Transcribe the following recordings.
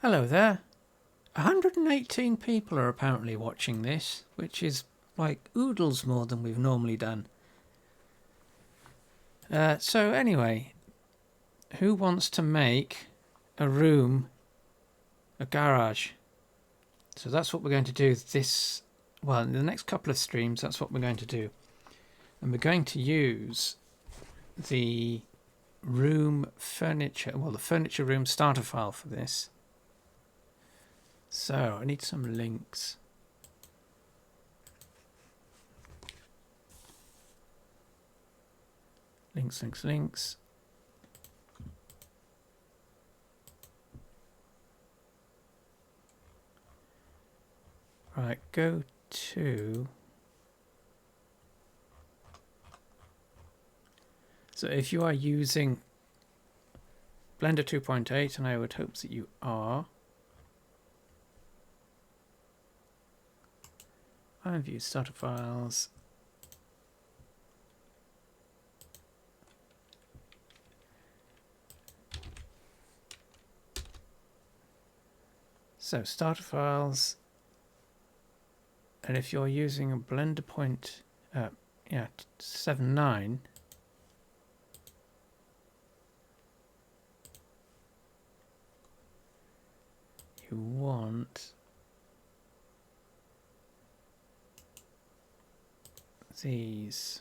Hello there. 118 people are apparently watching this, which is like oodles more than we've normally done. So anyway, who wants to make a room, a garage? So that's what we're going to do this, well, in the next couple of streams, that's what we're going to do. And we're going to use the room furniture, well, the furniture room starter file for this. So I need some links. Links. Right, go to... So if you are using Blender 2.8, and I would hope that you are, IMVU starter files. So starter files, and if you're using a Blender 7.9, you want these.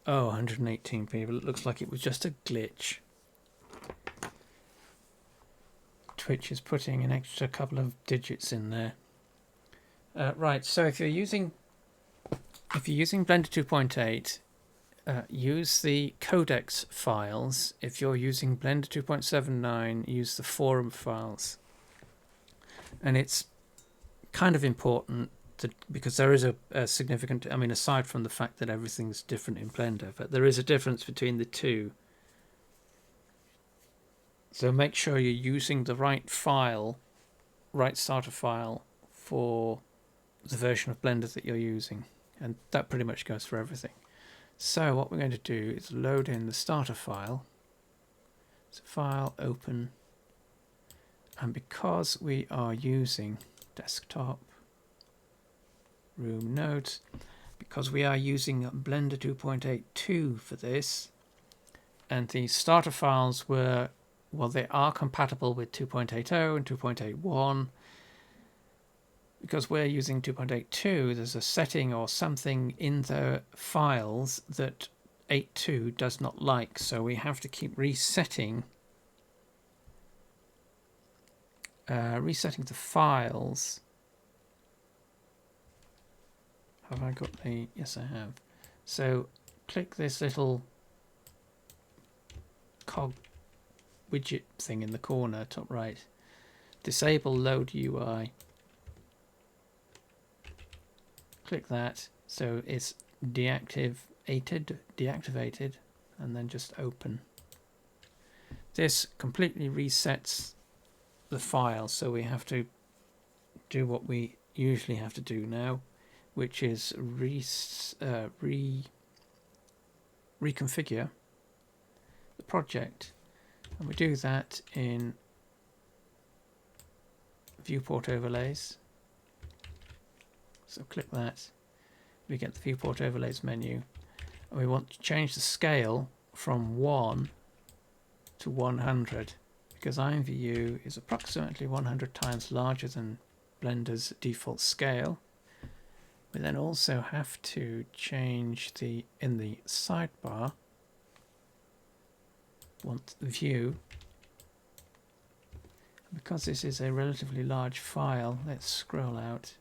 Oh, 118 people. It looks like it was just a glitch. Twitch is putting an extra couple of digits in there. Right, so if you're using Blender 2.8, use the codecs files. If you're using Blender 2.79, use the forum files. And it's kind of important because there is a significant, I mean, aside from the fact that everything's different in Blender, but there is a difference between the two. So make sure you're using the right file, right starter file for the version of Blender that you're using. And that pretty much goes for everything. So what we're going to do is load in the starter file. So file, open. And because we are using desktop, room nodes, because we are using Blender 2.82 for this, and the starter files were, well, they are compatible with 2.80 and 2.81. Because we're using 2.82, there's a setting or something in the files that 8.2 does not like, so we have to keep resetting the files. Have I got the... Yes, I have. So click this little cog widget thing in the corner, top right. Disable load UI. Click that, so it's deactivated, and then just open. This completely resets the file, so we have to do what we usually have to do now, which is reconfigure the project, and we do that in viewport overlays. So click that, we get the viewport overlays menu, and we want to change the scale from 1 to 100 because IMVU is approximately 100 times larger than Blender's default scale. We then also have to change in the sidebar, want view. Because this is a relatively large file, let's scroll out.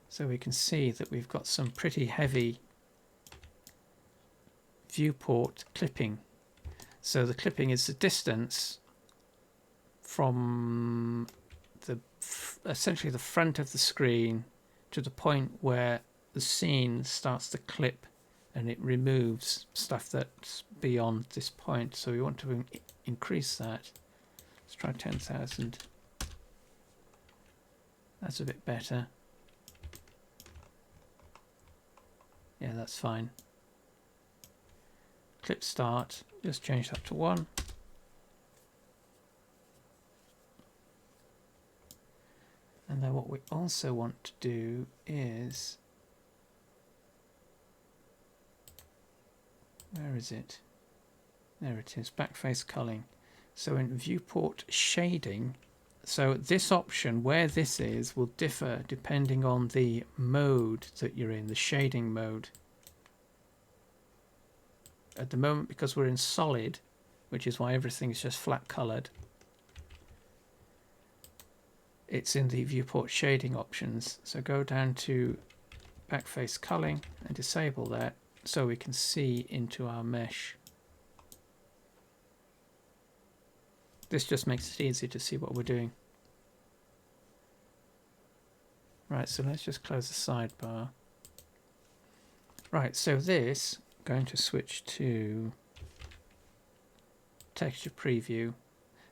So we can see that we've got some pretty heavy viewport clipping. So the clipping is the distance from essentially the front of the screen to the point where the scene starts to clip, and it removes stuff that's beyond this point. So we want to increase that. Let's try 10,000. That's a bit better. Yeah, that's fine. Clip start, just change that to 1. And then what we also want to do is, where is it? There it is, backface culling. So in viewport shading, so this option, where this is, will differ depending on the mode that you're in, the shading mode. At the moment, because we're in solid, which is why everything is just flat colored, it's in the viewport shading options. So go down to backface culling and disable that so we can see into our mesh. This just makes it easier to see what we're doing. Right, so let's just close the sidebar. Right, so this, going to switch to texture preview.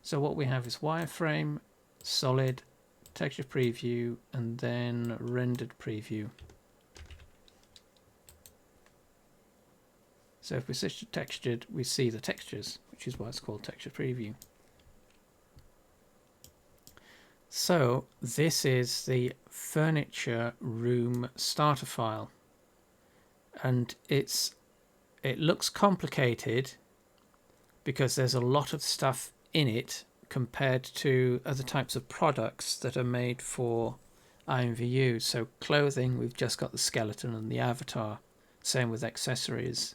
So what we have is wireframe, solid, texture preview, and then rendered preview. So if we switch to textured, we see the textures, which is why it's called texture preview. So this is the furniture room starter file, and it looks complicated because there's a lot of stuff in it compared to other types of products that are made for IMVU. So clothing, we've just got the skeleton and the avatar. Same with accessories.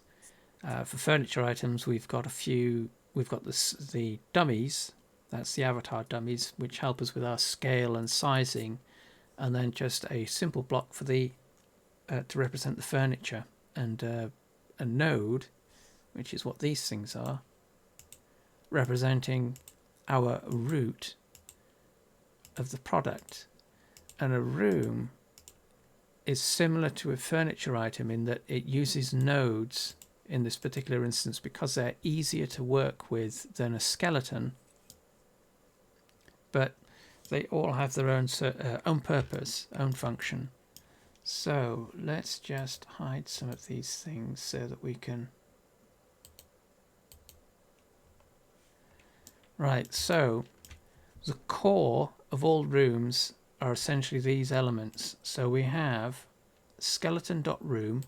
For furniture items, we've got the dummies. That's the avatar dummies, which help us with our scale and sizing, and then just a simple block for the to represent the furniture, and a node, which is what these things are, representing our root of the product. And a room is similar to a furniture item in that it uses nodes in this particular instance because they're easier to work with than a skeleton. But they all have their own purpose, own function. So let's just hide some of these things so that we can... Right, so the core of all rooms are essentially these elements. So we have skeleton.room,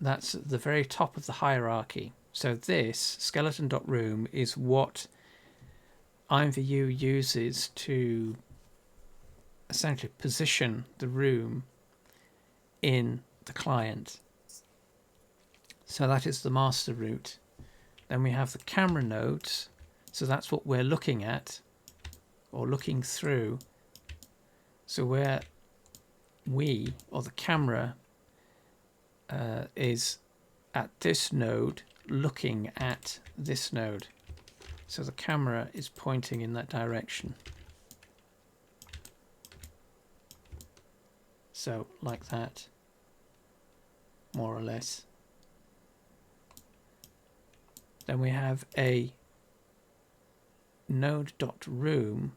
that's at the very top of the hierarchy. So this skeleton.room is what IMVU uses to essentially position the room in the client. So that is the master root. Then we have the camera nodes. So that's what we're looking at or looking through. So where we, or the camera, is at this node looking at this node. So the camera is pointing in that direction. So like that, more or less. Then we have a node.room,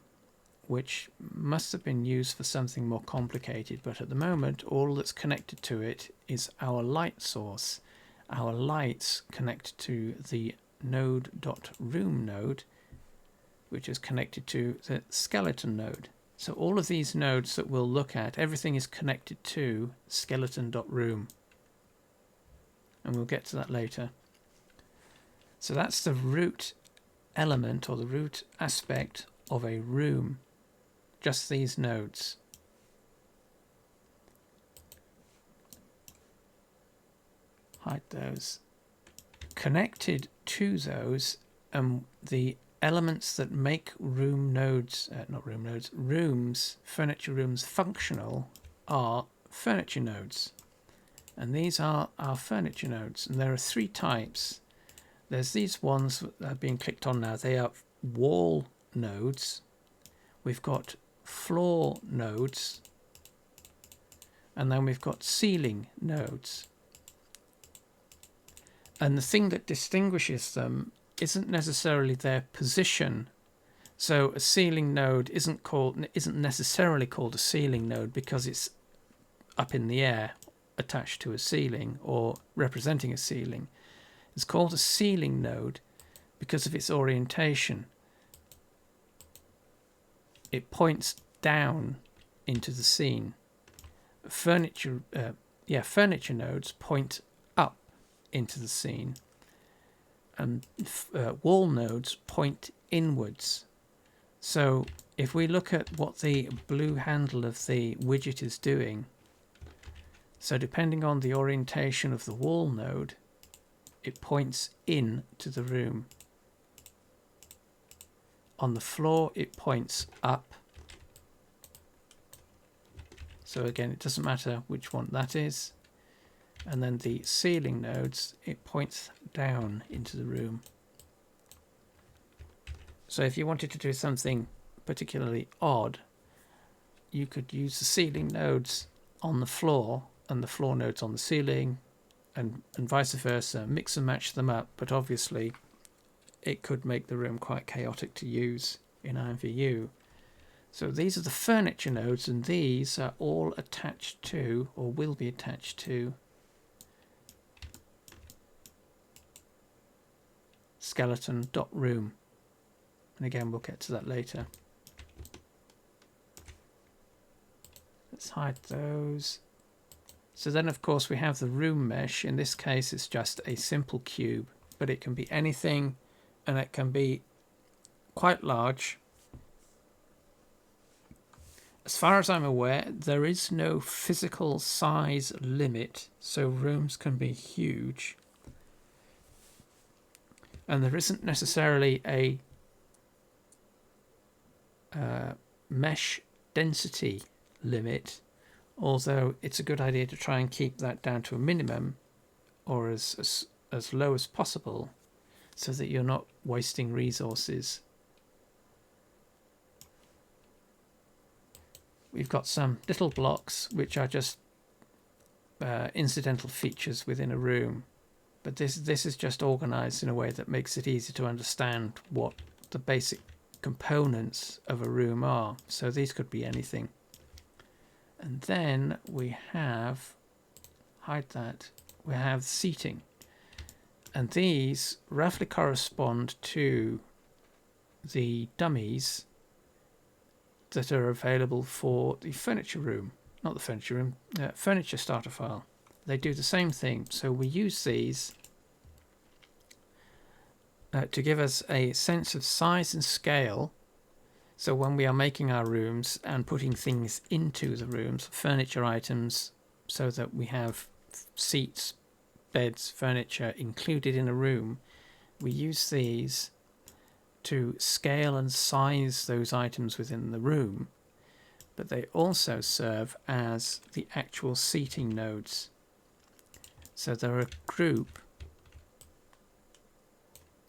which must have been used for something more complicated, but at the moment all that's connected to it is our light source. Our lights connect to the node.room node, which is connected to the skeleton node. So all of these nodes that we'll look at, everything is connected to skeleton.room, and we'll get to that later. So that's the root element or the root aspect of a room, just these nodes. Hide those. Connected to those, the elements that make room nodes, not room nodes, rooms, furniture rooms functional are furniture nodes. And these are our furniture nodes. And there are three types. There's these ones that are being clicked on now. They are wall nodes. We've got floor nodes. And then we've got ceiling nodes. And the thing that distinguishes them isn't necessarily their position. So a ceiling node isn't necessarily called a ceiling node because it's up in the air, attached to a ceiling or representing a ceiling. It's called a ceiling node because of its orientation. It points down into the scene. Furniture nodes point up into the scene, and wall nodes point inwards. So if we look at what the blue handle of the widget is doing, so depending on the orientation of the wall node, it points in to the room. On the floor, it points up. So again, it doesn't matter which one that is. And then the ceiling nodes, it points down into the room. So if you wanted to do something particularly odd, you could use the ceiling nodes on the floor and the floor nodes on the ceiling, and vice versa, mix and match them up. But obviously it could make the room quite chaotic to use in IMVU. So these are the furniture nodes, and these are all attached to, or will be attached to, skeleton.room. And again, we'll get to that later. Let's hide those. So then, of course, we have the room mesh. In this case, it's just a simple cube, but it can be anything, and it can be quite large. As far as I'm aware, there is no physical size limit, so rooms can be huge. And there isn't necessarily a mesh density limit, although it's a good idea to try and keep that down to a minimum, or as low as possible, so that you're not wasting resources. We've got some little blocks which are just incidental features within a room, but this is just organized in a way that makes it easy to understand what the basic components of a room are. So these could be anything. And then we have, hide that, we have seating, and these roughly correspond to the dummies that are available for the furniture room, not the furniture room, furniture starter file. They do the same thing. So we use these to give us a sense of size and scale. So when we are making our rooms and putting things into the rooms, furniture items, so that we have seats, beds, furniture included in a room, we use these to scale and size those items within the room, but they also serve as the actual seating nodes. So they're a group,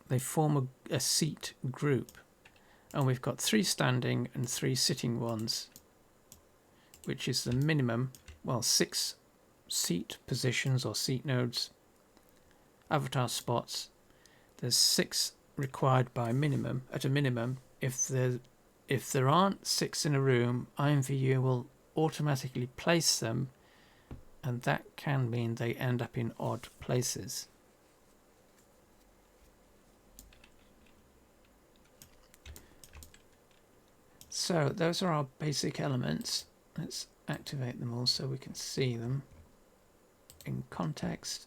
they form a seat group, and we've got 3 standing and 3 sitting ones, which is the minimum, well, 6 seat positions or seat nodes, avatar spots. There's 6 required by minimum. At a minimum, if there aren't 6 in a room, IMVU will automatically place them, and that can mean they end up in odd places. So those are our basic elements. Let's activate them all so we can see them in context.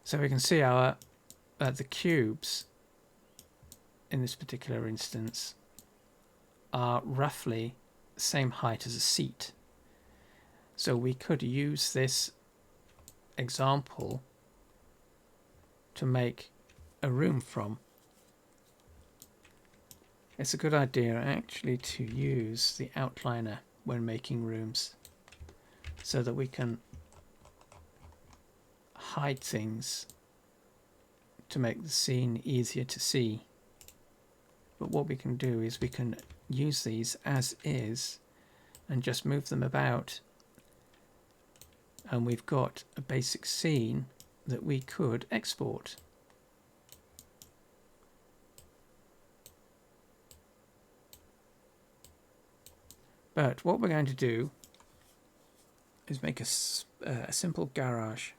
So we can see our the cubes in this particular instance are roughly the same height as a seat. So we could use this example to make a room from. It's a good idea actually to use the outliner when making rooms, so that we can hide things to make the scene easier to see. But what we can do is we can use these as is and just move them about, and we've got a basic scene that we could export. But what we're going to do is make a simple garage.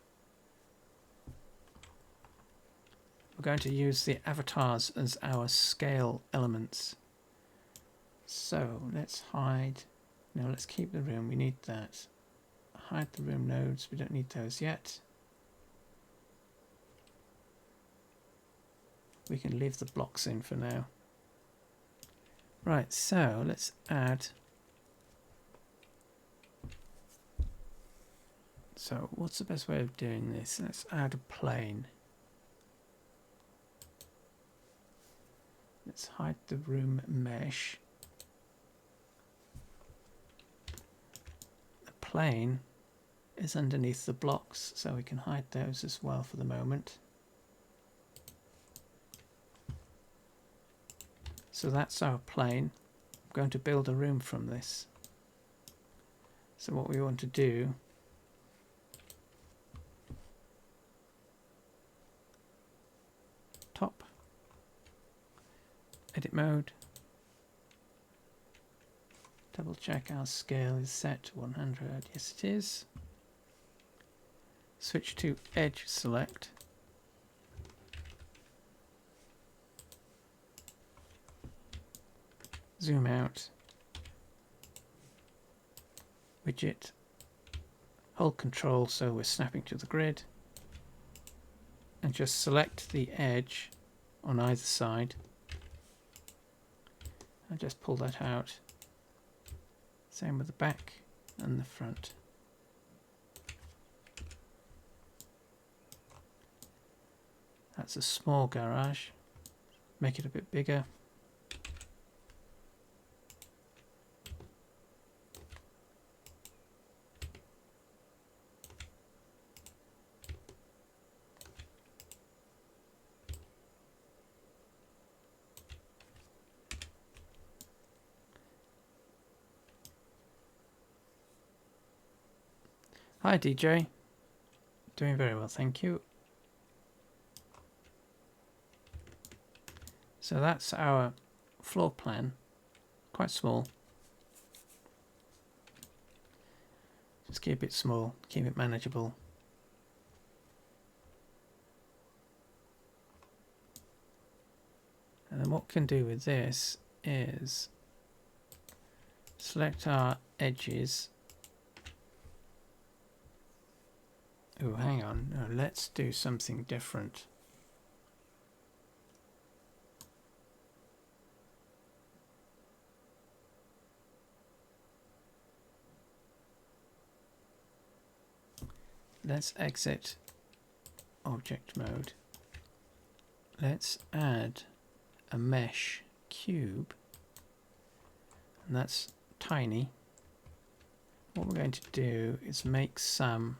We're going to use the avatars as our scale elements. So let's hide. No, let's keep the room. We need that. Hide the room nodes. We don't need those yet. We can leave the blocks in for now. Right, so let's add. So what's the best way of doing this? Let's add a plane. Let's hide the room mesh. The plane is underneath the blocks, so we can hide those as well for the moment. So that's our plane. I'm going to build a room from this. So what we want to do, top, edit mode, double check our scale is set to 100. Yes, it is. Switch to edge select. Zoom out. Widget. Hold control so we're snapping to the grid. And just select the edge on either side. And just pull that out. Same with the back and the front. That's a small garage. Make it a bit bigger. Hi DJ. Doing very well, thank you. So that's our floor plan, quite small. Just keep it small, keep it manageable. And then what we can do with this is select our edges. Oh, hang on, no, let's do something different. Let's exit object mode. Let's add a mesh cube, and that's tiny. What we're going to do is make some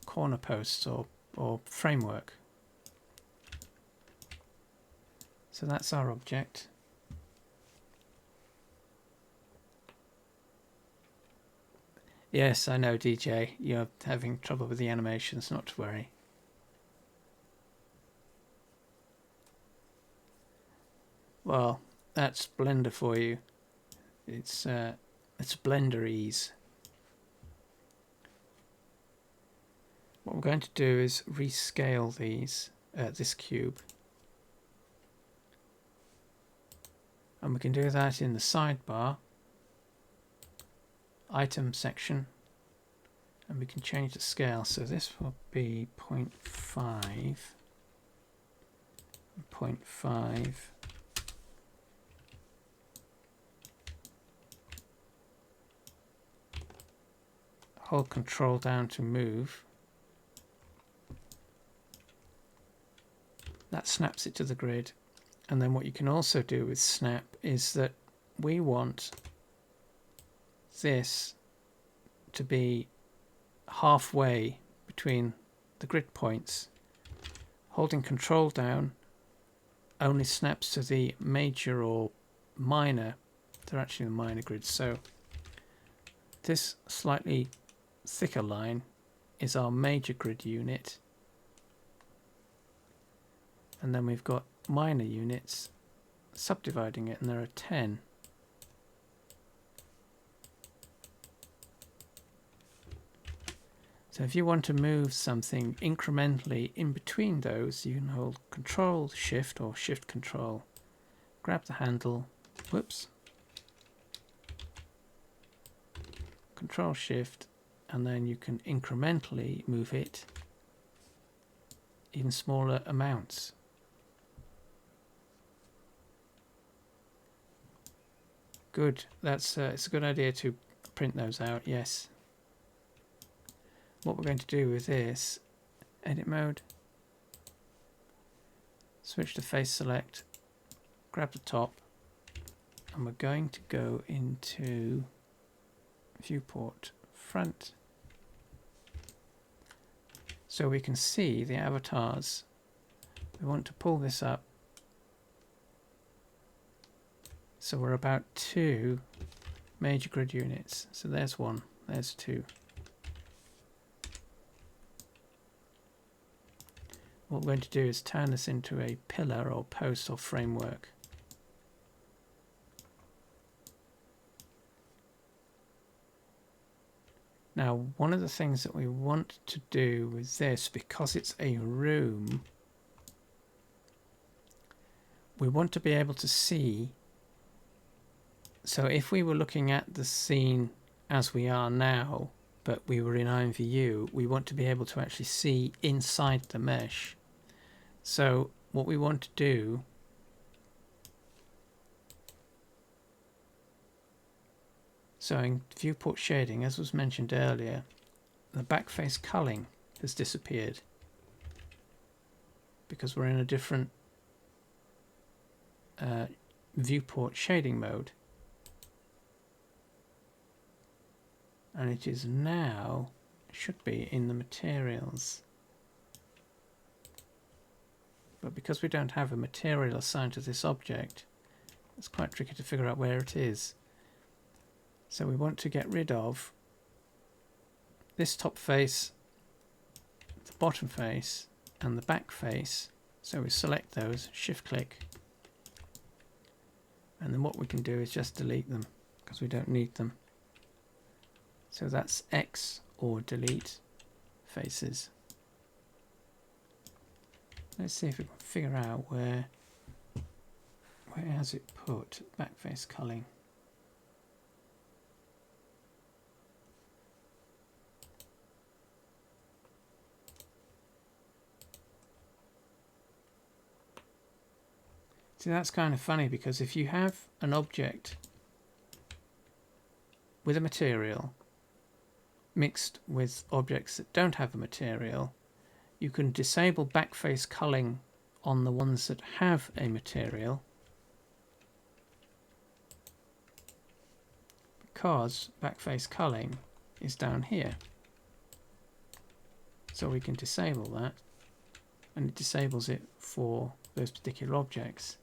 corner posts or framework. So that's our object. Yes, I know, DJ, you're having trouble with the animations, not to worry. Well, that's Blender for you. It's Blender ease. What we're going to do is rescale these, this cube. And we can do that in the sidebar, item section, and we can change the scale. So this will be 0.5, 0.5. Hold control down to move. That snaps it to the grid. And then what you can also do with snap is that we want this to be halfway between the grid points. Holding control down only snaps to the major or minor. They're actually the minor grids. So this slightly thicker line is our major grid unit. And then we've got minor units subdividing it, and there are 10. So if you want to move something incrementally in between those, you can hold Control Shift or Shift Control grab the handle, whoops, Control Shift, and then you can incrementally move it in smaller amounts. Good, it's a good idea to print those out, yes. What we're going to do with this, edit mode, switch to face select, grab the top, and we're going to go into viewport front so we can see the avatars. We want to pull this up so we're about 2 major grid units. So there's 1, there's 2. What we're going to do is turn this into a pillar or post or framework. Now, one of the things that we want to do with this, because it's a room, we want to be able to see. So if we were looking at the scene as we are now, but we were in IMVU, we want to be able to actually see inside the mesh. So what we want to do so in viewport shading, as was mentioned earlier, the backface culling has disappeared because we're in a different viewport shading mode. And it is now, should be in the materials. But because we don't have a material assigned to this object, it's quite tricky to figure out where it is. So we want to get rid of this top face, the bottom face, and the back face. So we select those, shift click, and then what we can do is just delete them because we don't need them. So that's X or delete faces. Let's see if we can figure out where has it put backface culling. See, that's kind of funny because if you have an object with a material mixed with objects that don't have a material, you can disable backface culling on the ones that have a material because backface culling is down here. So we can disable that, and it disables it for those particular objects.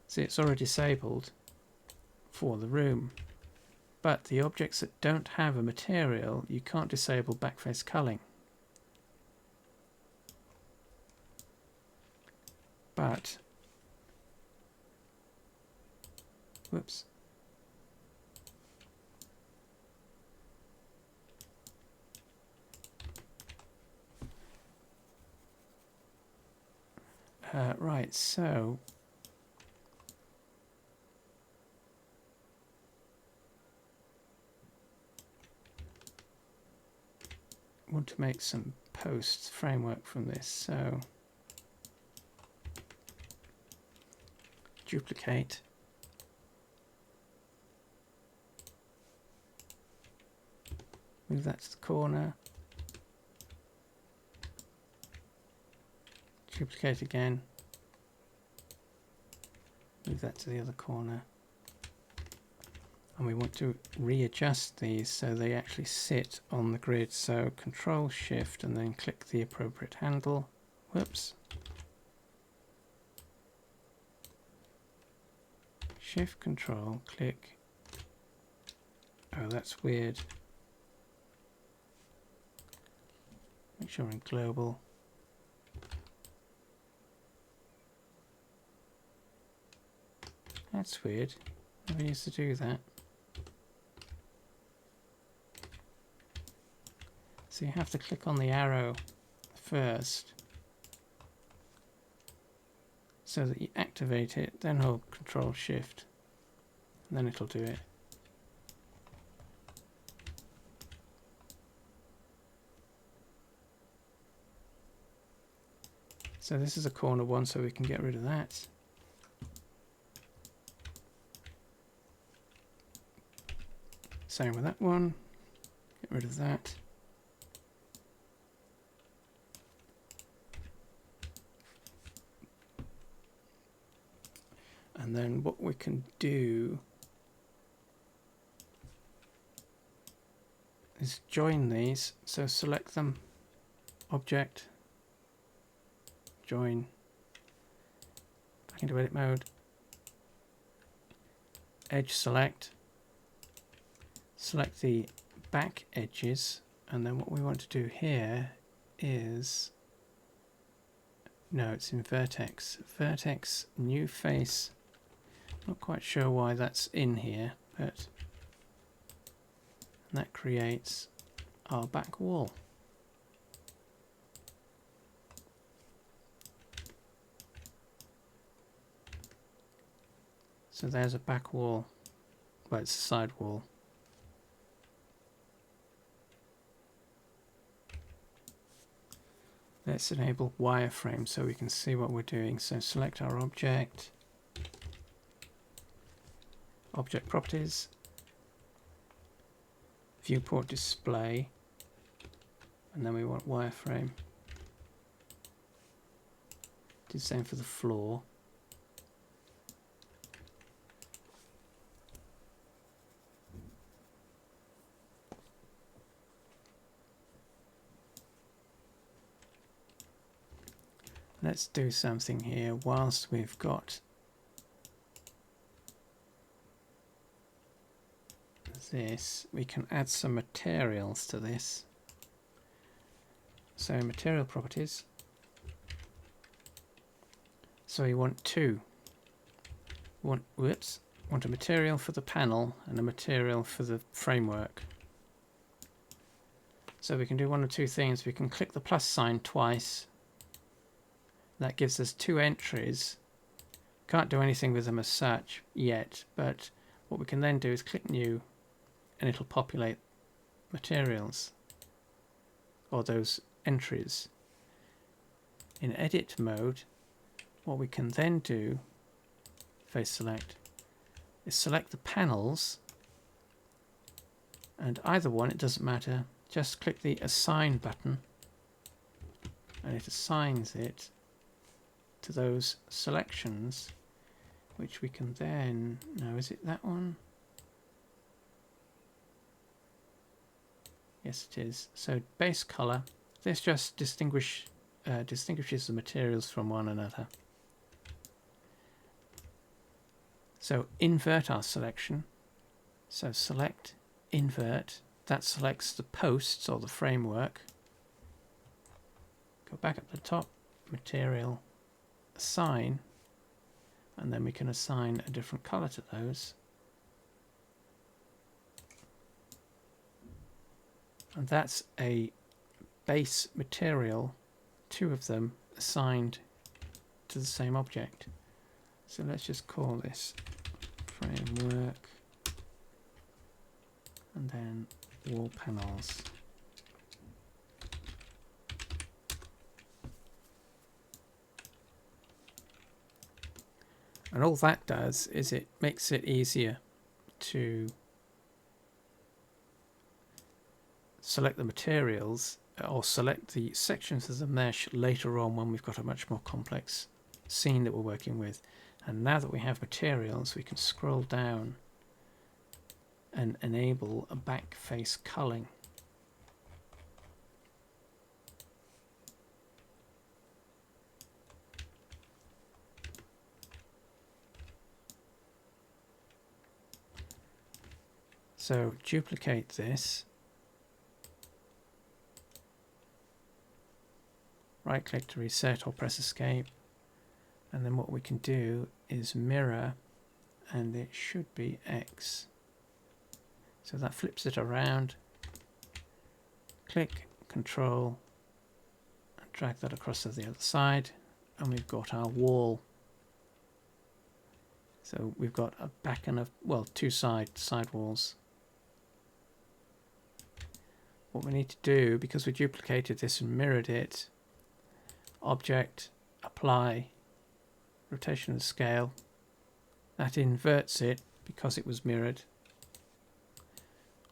See, it's already disabled for the room, but the objects that don't have a material, you can't disable backface culling. But whoops, right, so I want to make some post framework from this, so duplicate, move that to the corner, duplicate again, move that to the other corner, and we want to readjust these so they actually sit on the grid. So Control Shift and then click the appropriate handle. Whoops. Shift Control click. Oh, that's weird. Make sure we're in global. That's weird. Never used to do that. So you have to click on the arrow first so that you activate it, then hold Control Shift, and then it'll do it. So this is a corner one, so we can get rid of that. Same with that one, get rid of that. And then what we can do is join these. So select them, Object, Join, back into edit mode, Edge Select, select the back edges, and then what we want to do here is, no, it's in Vertex. Vertex, New Face. Not quite sure why that's in here, but that creates our back wall. So there's a back wall, well, it's a side wall. Let's enable wireframe so we can see what we're doing. So select our object, Object Properties, Viewport Display, and then we want wireframe. Do the same for the floor. Let's do something here whilst we've got this. We can add some materials to this. So material properties. So you want two. Want a material for the panel and a material for the framework. So we can do one of two things. We can click the plus sign twice. That gives us two entries. Can't do anything with them as such yet, but what we can then do is click New, and it'll populate materials, or those entries. In edit mode, what we can then do, face select, is select the panels, and either one, it doesn't matter, just click the assign button, and it assigns it to those selections, which we can then, no, is it that one? Yes, it is. So base color, this just distinguishes the materials from one another. So invert our selection. So select, invert, that selects the posts or the framework. Go back up to the top, material, assign, and then we can assign a different color to those. And that's a base material, two of them assigned to the same object. So let's just call this framework and then wall panels. And all that does is it makes it easier to select the materials or select the sections of the mesh later on when we've got a much more complex scene that we're working with. And now that we have materials, we can scroll down and enable a back face culling. So duplicate this, right click to reset or press escape, and then what we can do is mirror, and it should be X. So that flips it around, click Control and drag that across to the other side, and we've got our wall So we've got a back and a, well, two side walls. What we need to do, because we duplicated this and mirrored it, object, apply, rotation of the scale, that inverts it because it was mirrored.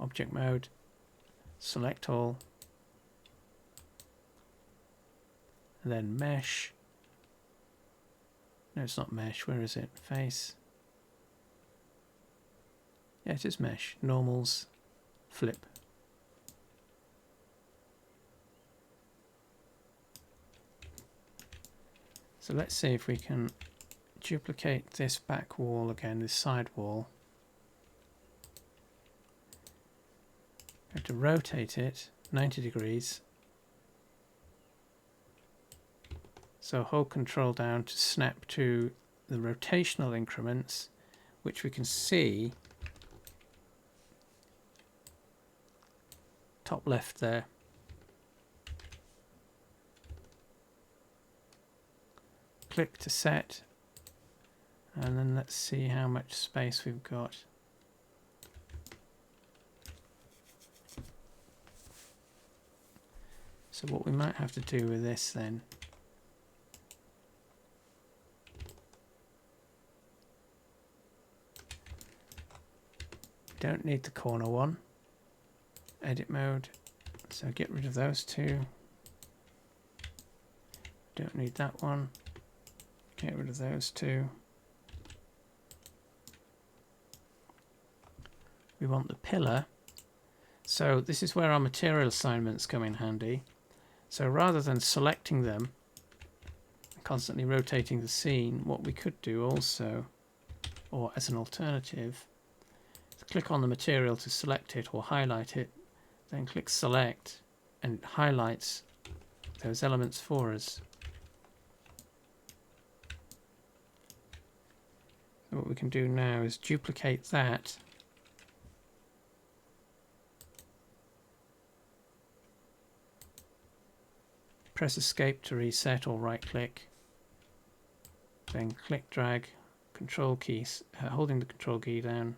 Object mode, select all, and then mesh. No, it's not mesh. Where is it? Face. Yeah, it is mesh. Normals, flip. So let's see if we can duplicate this back wall again, this side wall. We have to rotate it 90 degrees. So hold Control down to snap to the rotational increments, which we can see top left there. Click to set, and then let's see how much space we've got. So what we might have to do with this then, don't need the corner one, edit mode, so get rid of those two, don't need that one, get rid of those two. We want the pillar, so this is where our material assignments come in handy. So rather than selecting them and constantly rotating the scene, what we could do also, or as an alternative, is click on the material to select it or highlight it, then click select, and it highlights those elements for us. So what we can do now is duplicate that, press escape to reset or right click, then click drag, control keys, holding the control key down,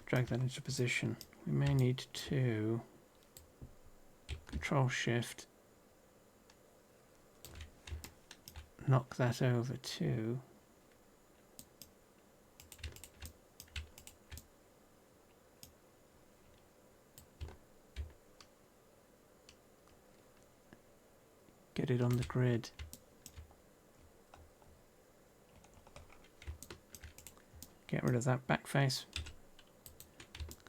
drag that into position. We may need to control shift, knock that over too. Get it on the grid. Get rid of that back face.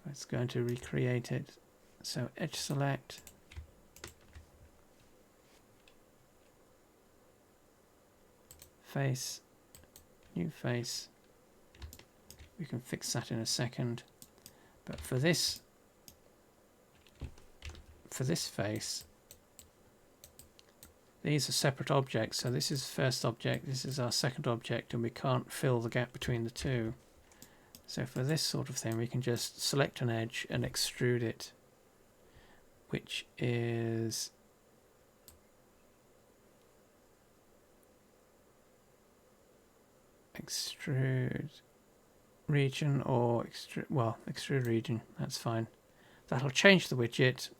It's going to recreate it. So edge select. Face. New face. We can fix that in a second. But for this face, these are separate objects, so this is first object, this is our second object, and we can't fill the gap between the two. So for this sort of thing, we can just select an edge and extrude it, which is extrude region or extrude region, that's fine. That'll change the widget,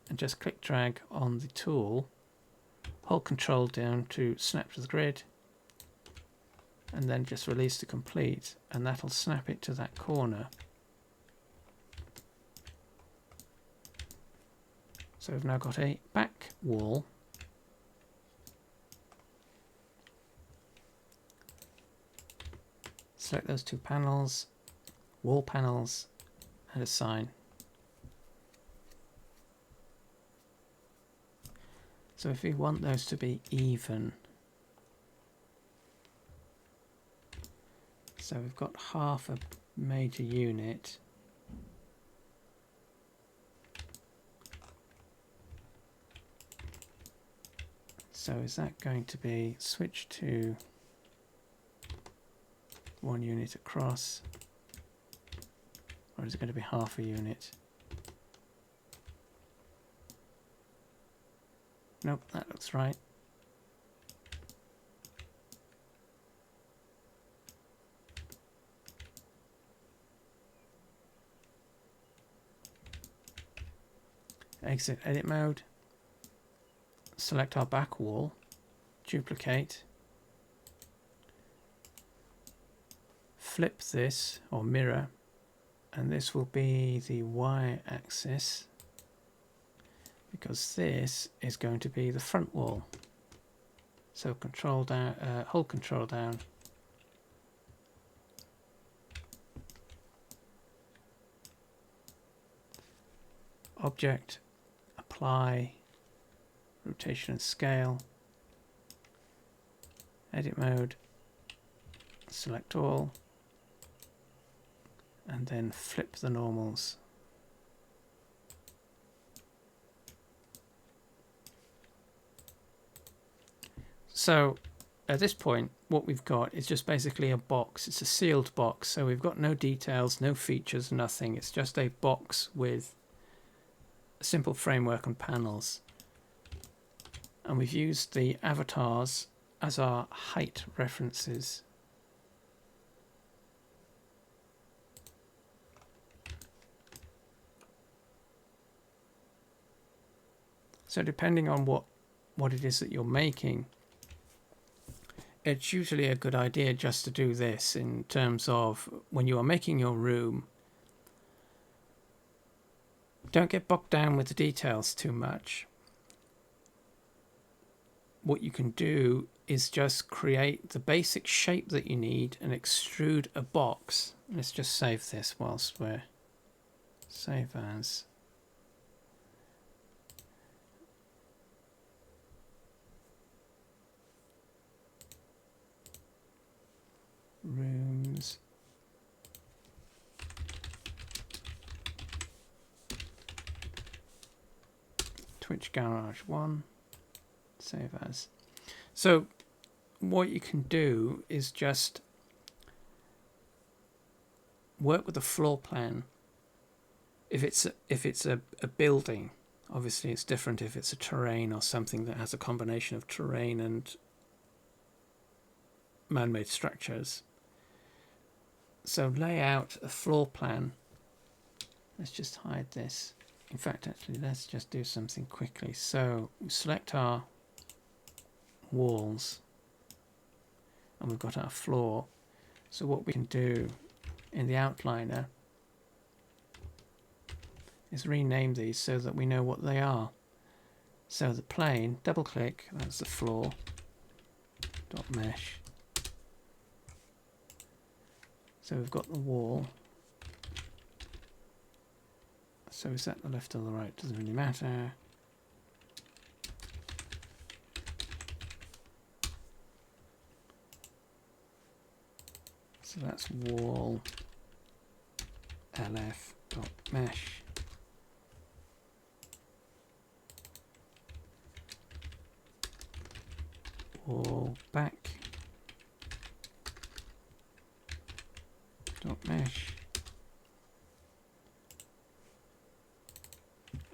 and just click drag on the tool. Hold Control down to snap to the grid, and then just release to complete, and that'll snap it to that corner. So we've now got a back wall. Select those two panels, wall panels, and assign. So if we want those to be even, so we've got half a major unit. So is that going to be switch to one unit across, or is it going to be half a unit? Nope, that looks right. exit edit mode, select our back wall, duplicate, flip this or mirror, and this will be the y-axis because this is going to be the front wall. So control down, hold control down, object, apply, rotation and scale, edit mode, select all, and then flip the normals. So at this point what we've got is just basically a box. It's a sealed box, so we've got no details, no features, nothing. It's just a box with a simple framework and panels, and we've used the avatars as our height references. So depending on what it is that you're making, it's usually a good idea just to do this in terms of when you are making your room. Don't get bogged down with the details too much. What you can do is just create the basic shape that you need and extrude a box. Let's just save this whilst we're save as. Rooms. Twitch Garage 1. Save as. So what you can do is just work with a floor plan. If it's a building, obviously it's different if it's a terrain or something that has a combination of terrain and man-made structures. So lay out a floor plan. Let's just hide this. In fact, actually, let's just do something quickly. So we select our walls and we've got our floor. So what we can do in the outliner is rename these so that we know what they are. So the plane, double click, that's the floor, dot mesh. So we've got the wall. So is that the left or the right? Doesn't really matter. So that's wall lf dot mesh. Wall back dot mesh.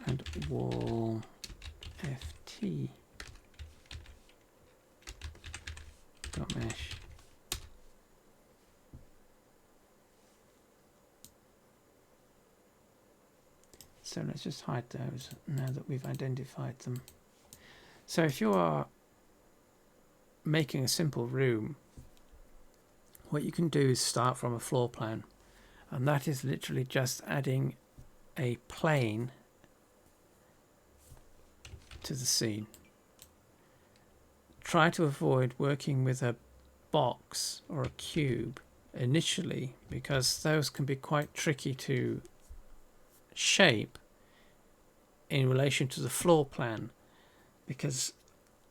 And wall ft dot mesh. So let's just hide those now that we've identified them. So if you are making a simple room, what you can do is start from a floor plan, and that is literally just adding a plane to the scene. Try to avoid working with a box or a cube initially, because those can be quite tricky to shape in relation to the floor plan, because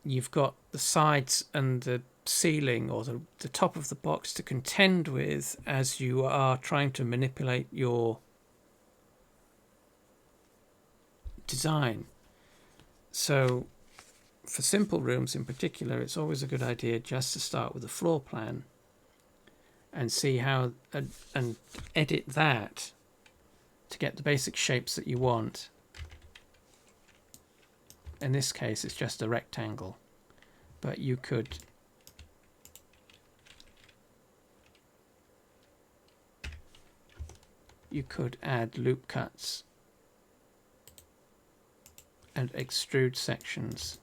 you've got the sides and the ceiling or the top of the box to contend with as you are trying to manipulate your design. So for simple rooms in particular, it's always a good idea just to start with a floor plan and see how and edit that to get the basic shapes that you want. In this case it's just a rectangle, but you could add loop cuts and extrude sections.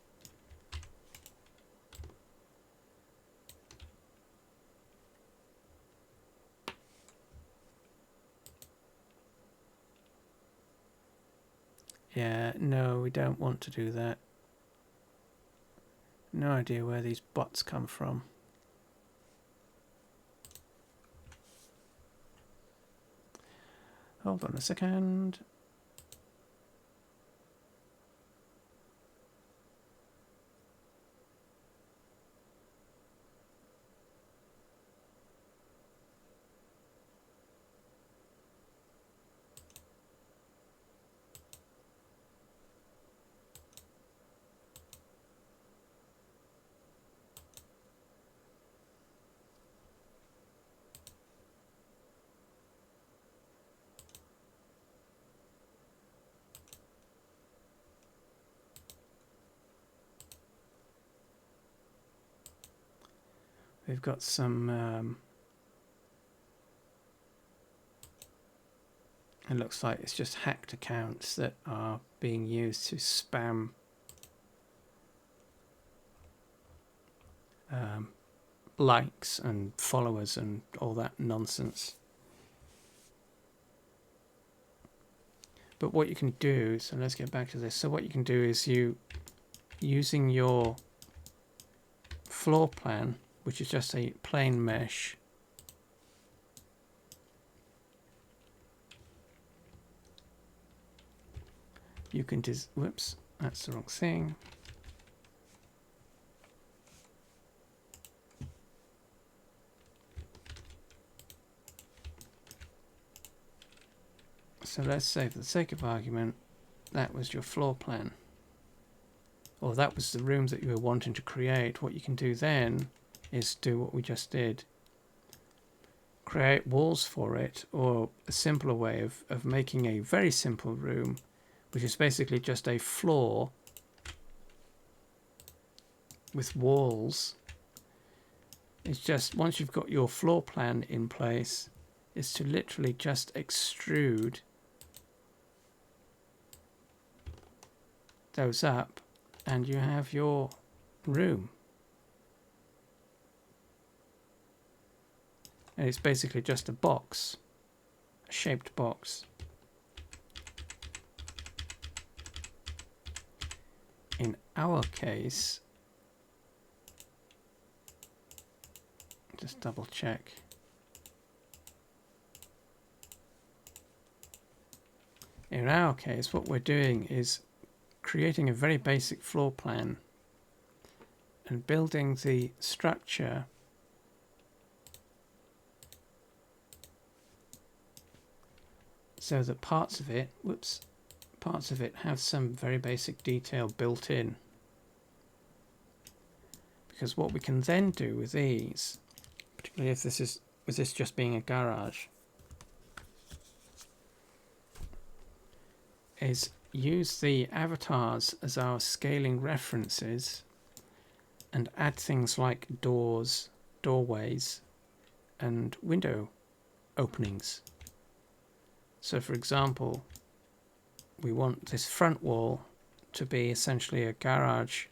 Yeah, no, we don't want to do that. No idea where these bots come from. Hold on a second. We've got some, it looks like it's just hacked accounts that are being used to spam likes and followers and all that nonsense. But what you can do, so let's get back to this. So what you can do is using your floor plan, which is just a plain mesh, you can whoops, that's the wrong thing. So let's say for the sake of argument, that was your floor plan, or that was the room that you were wanting to create. What you can do then is do what we just did. Create walls for it, or a simpler way of making a very simple room, which is basically just a floor with walls. It's just, once you've got your floor plan in place, is to literally just extrude those up and you have your room. And it's basically just a box, a shaped box. In our case, just double check. In our case, what we're doing is creating a very basic floor plan and building the structure so that parts of it, have some very basic detail built in. Because what we can then do with these, particularly if this is, with this just being a garage, is use the avatars as our scaling references and add things like doors, doorways, and window openings. So for example, we want this front wall to be essentially a garage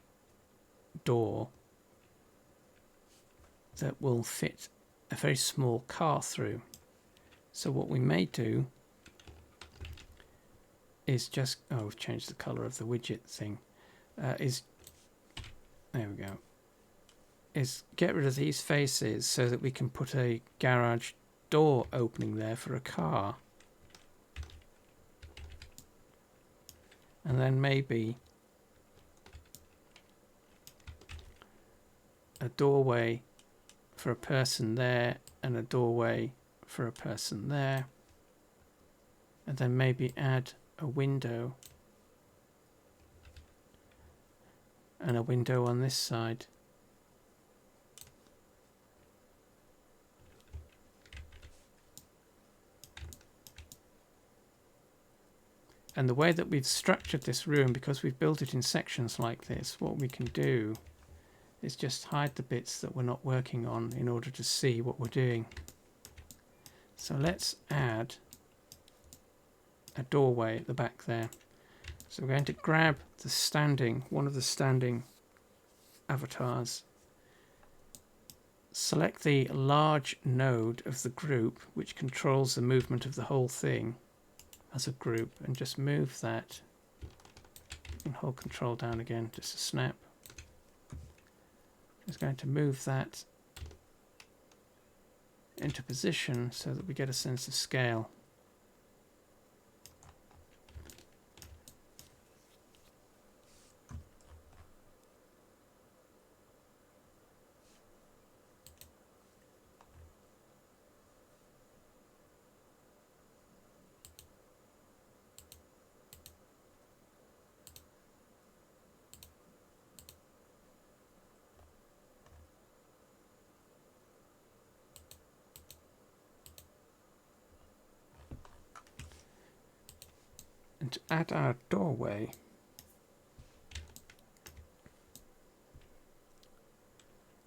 door that will fit a very small car through. So what we may do is just, oh, we've changed the color of the widget thing, there we go, is get rid of these faces so that we can put a garage door opening there for a car. And then maybe a doorway for a person there and a doorway for a person there. And then maybe add a window and a window on this side. And the way that we've structured this room, because we've built it in sections like this, what we can do is just hide the bits that we're not working on in order to see what we're doing. So let's add a doorway at the back there. So we're going to grab one of the standing avatars, select the large node of the group which controls the movement of the whole thing as a group, and just move that, and hold control down again, just a snap. Just going to move that into position so that we get a sense of scale. And to add our doorway,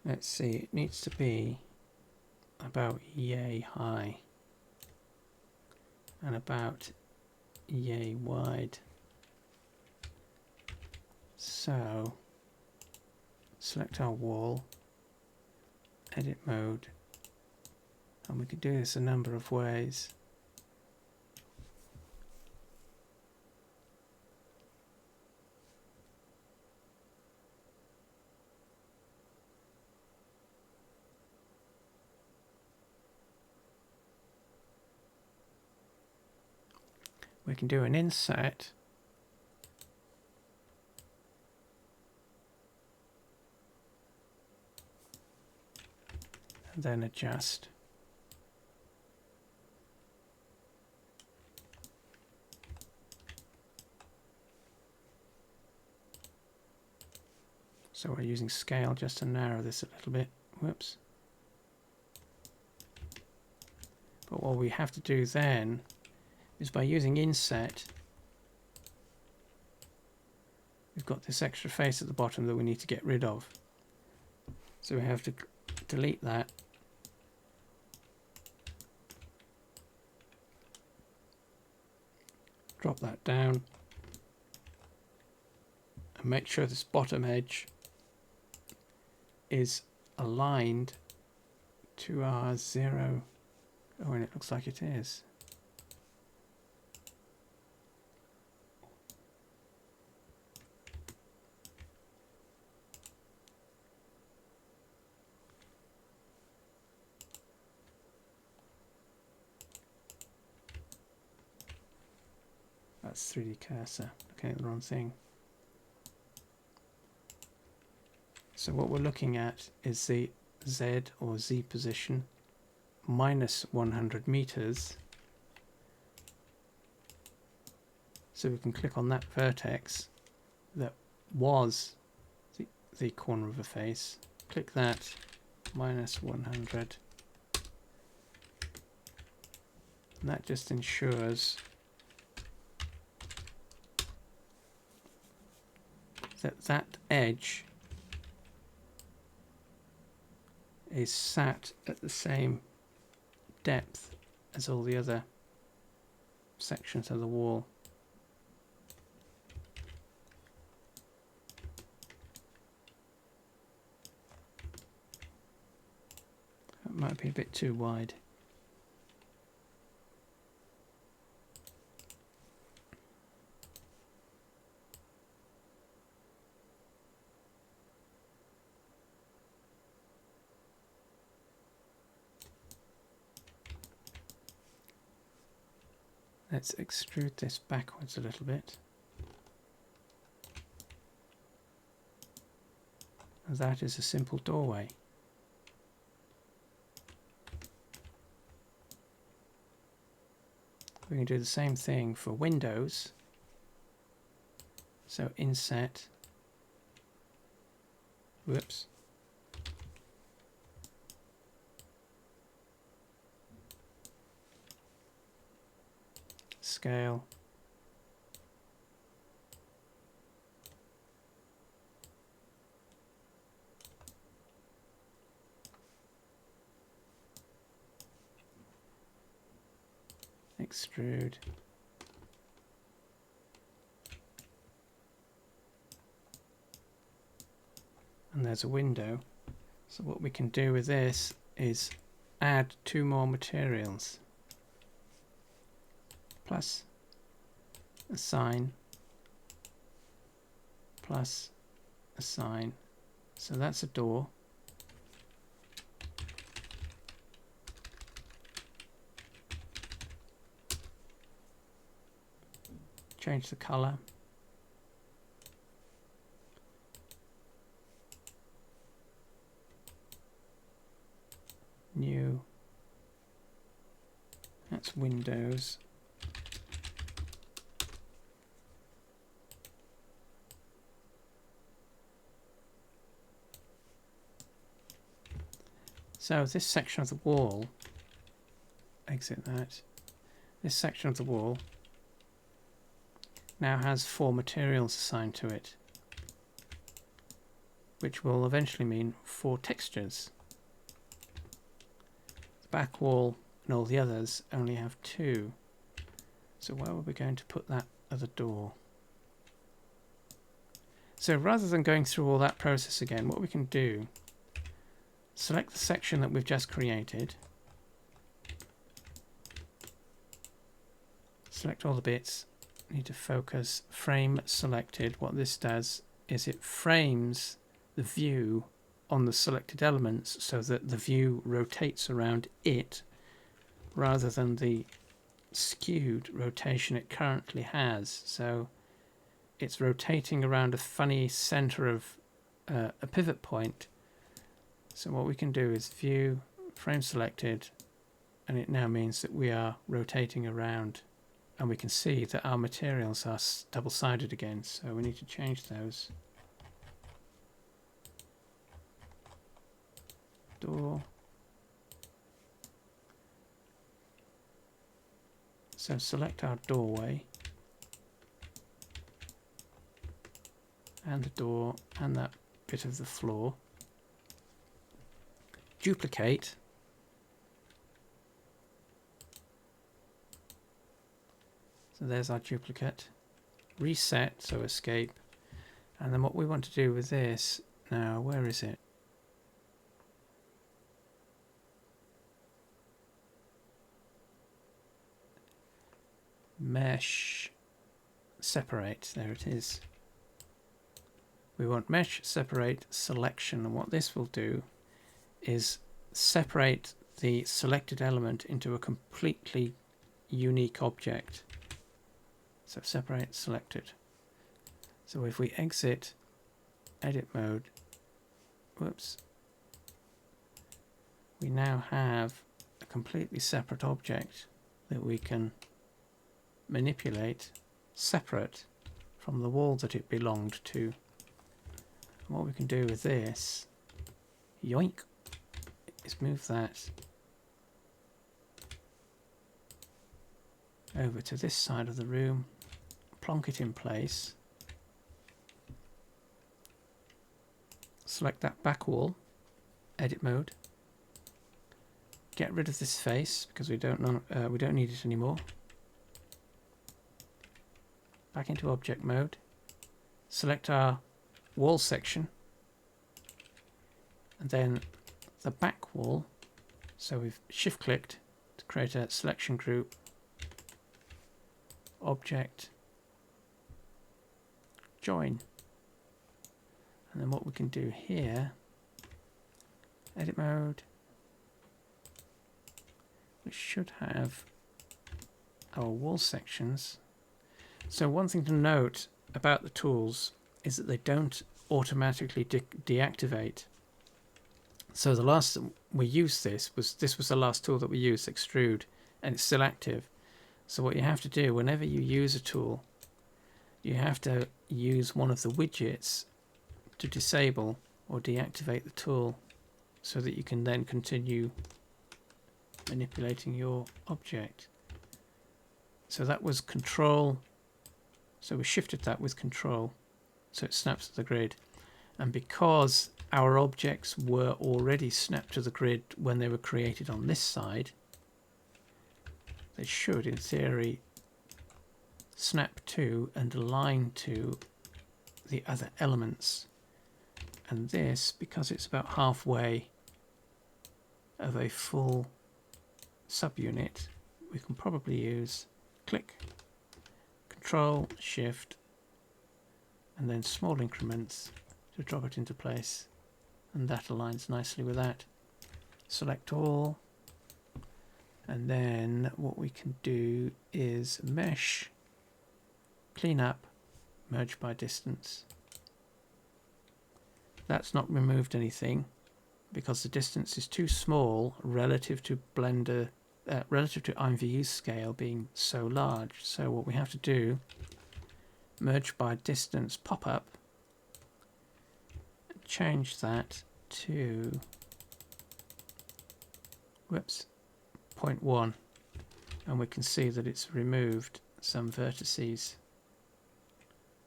let's see, it needs to be about yay high and about yay wide. So select our wall, edit mode, and we can do this a number of ways. We can do an inset, and then adjust. So we're using scale just to narrow this a little bit. Whoops. But what we have to do then is, by using inset, we've got this extra face at the bottom that we need to get rid of. So we have to delete that. Drop that down. And make sure this bottom edge is aligned to our 0. Oh, and it looks like it is. That's 3D cursor. Looking at the wrong thing. So what we're looking at is the Z or Z position minus 100 meters. So we can click on that vertex that was the corner of a face. Click that, minus 100. And that just ensures that that edge is sat at the same depth as all the other sections of the wall. That might be a bit too wide. Let's extrude this backwards a little bit. And that is a simple doorway. We can do the same thing for windows. So inset, whoops, scale, extrude, and there's a window. So what we can do with this is add 2 more materials, plus a sign, plus a sign. So that's a door. Change the color. New. That's windows. So this section of the wall, exit that, this section of the wall now has 4 materials assigned to it, which will eventually mean 4 textures. The back wall and all the others only have 2. So where are we going to put that other door? So rather than going through all that process again, what we can do, select the section that we've just created, select all the bits, need to focus, frame selected. What this does is it frames the view on the selected elements so that the view rotates around it rather than the skewed rotation it currently has. So it's rotating around a funny center of a pivot point. So what we can do is view, frame selected, and it now means that we are rotating around, and we can see that our materials are double-sided again, so we need to change those. Door. So select our doorway and the door and that bit of the floor. Duplicate. So there's our duplicate. Reset, so escape. And then what we want to do with this now, where is it? Mesh, separate, there it is. We want mesh, separate, selection, and what this will do is separate the selected element into a completely unique object. So separate, selected. So if we exit edit mode, whoops, we now have a completely separate object that we can manipulate separate from the wall that it belonged to. And what we can do with this, yoink, is move that over to this side of the room, plonk it in place, select that back wall, edit mode, get rid of this face because we don't need it anymore. Back into object mode, select our wall section, and then the back wall. So we've shift clicked to create a selection group, object, join, and then what we can do here, edit mode, we should have our wall sections. So one thing to note about the tools is that they don't automatically deactivate. So the last we used this was the last tool that we used, extrude, and it's still active. So what you have to do whenever you use a tool, you have to use one of the widgets to disable or deactivate the tool so that you can then continue manipulating your object. So that was control. So we shifted that with control so it snaps to the grid. And because our objects were already snapped to the grid when they were created on this side, they should, in theory, snap to and align to the other elements. And this, because it's about halfway of a full subunit, we can probably use click, Control, Shift, and then small increments to drop it into place. And that aligns nicely with that. Select all. And then what we can do is mesh, clean up, merge by distance. That's not removed anything because the distance is too small relative to Blender, relative to IMVU scale being so large. So what we have to do, merge by distance pop-up, change that to, whoops, 0.1, and we can see that it's removed some vertices,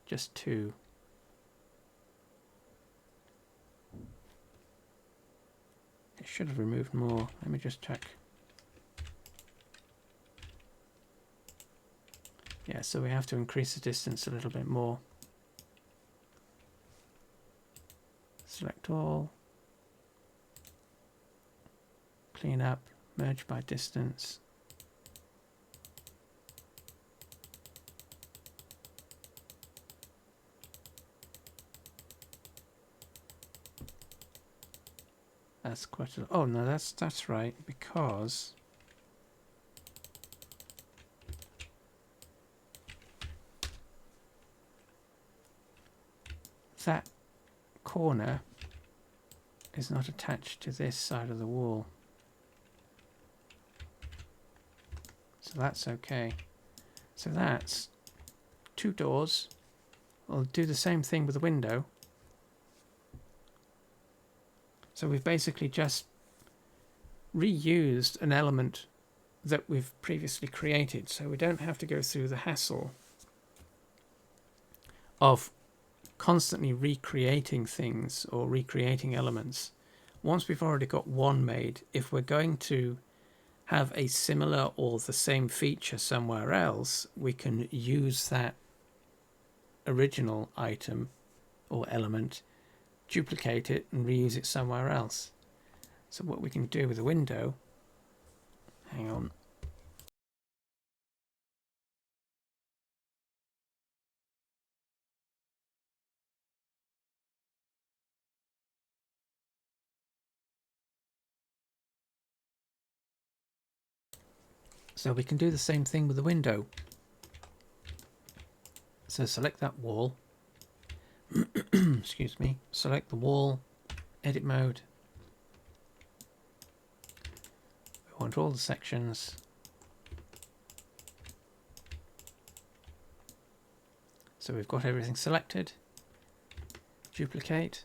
just 2. It should have removed more. Let me just check. Yeah, so we have to increase the distance a little bit more. Select all, clean up, merge by distance. That's quite a, oh no, that's right, because that corner is not attached to this side of the wall. So that's okay. So that's 2 doors. We'll do the same thing with the window. So we've basically just reused an element that we've previously created. So we don't have to go through the hassle of constantly recreating things or recreating elements. Once we've already got one made, if we're going to have a similar or the same feature somewhere else, we can use that original item or element, duplicate it and reuse it somewhere else. So what we can do with the window, hang on, so we can do the same thing with the window. So select that wall, excuse me, select the wall, edit mode. We want all the sections. So we've got everything selected. Duplicate.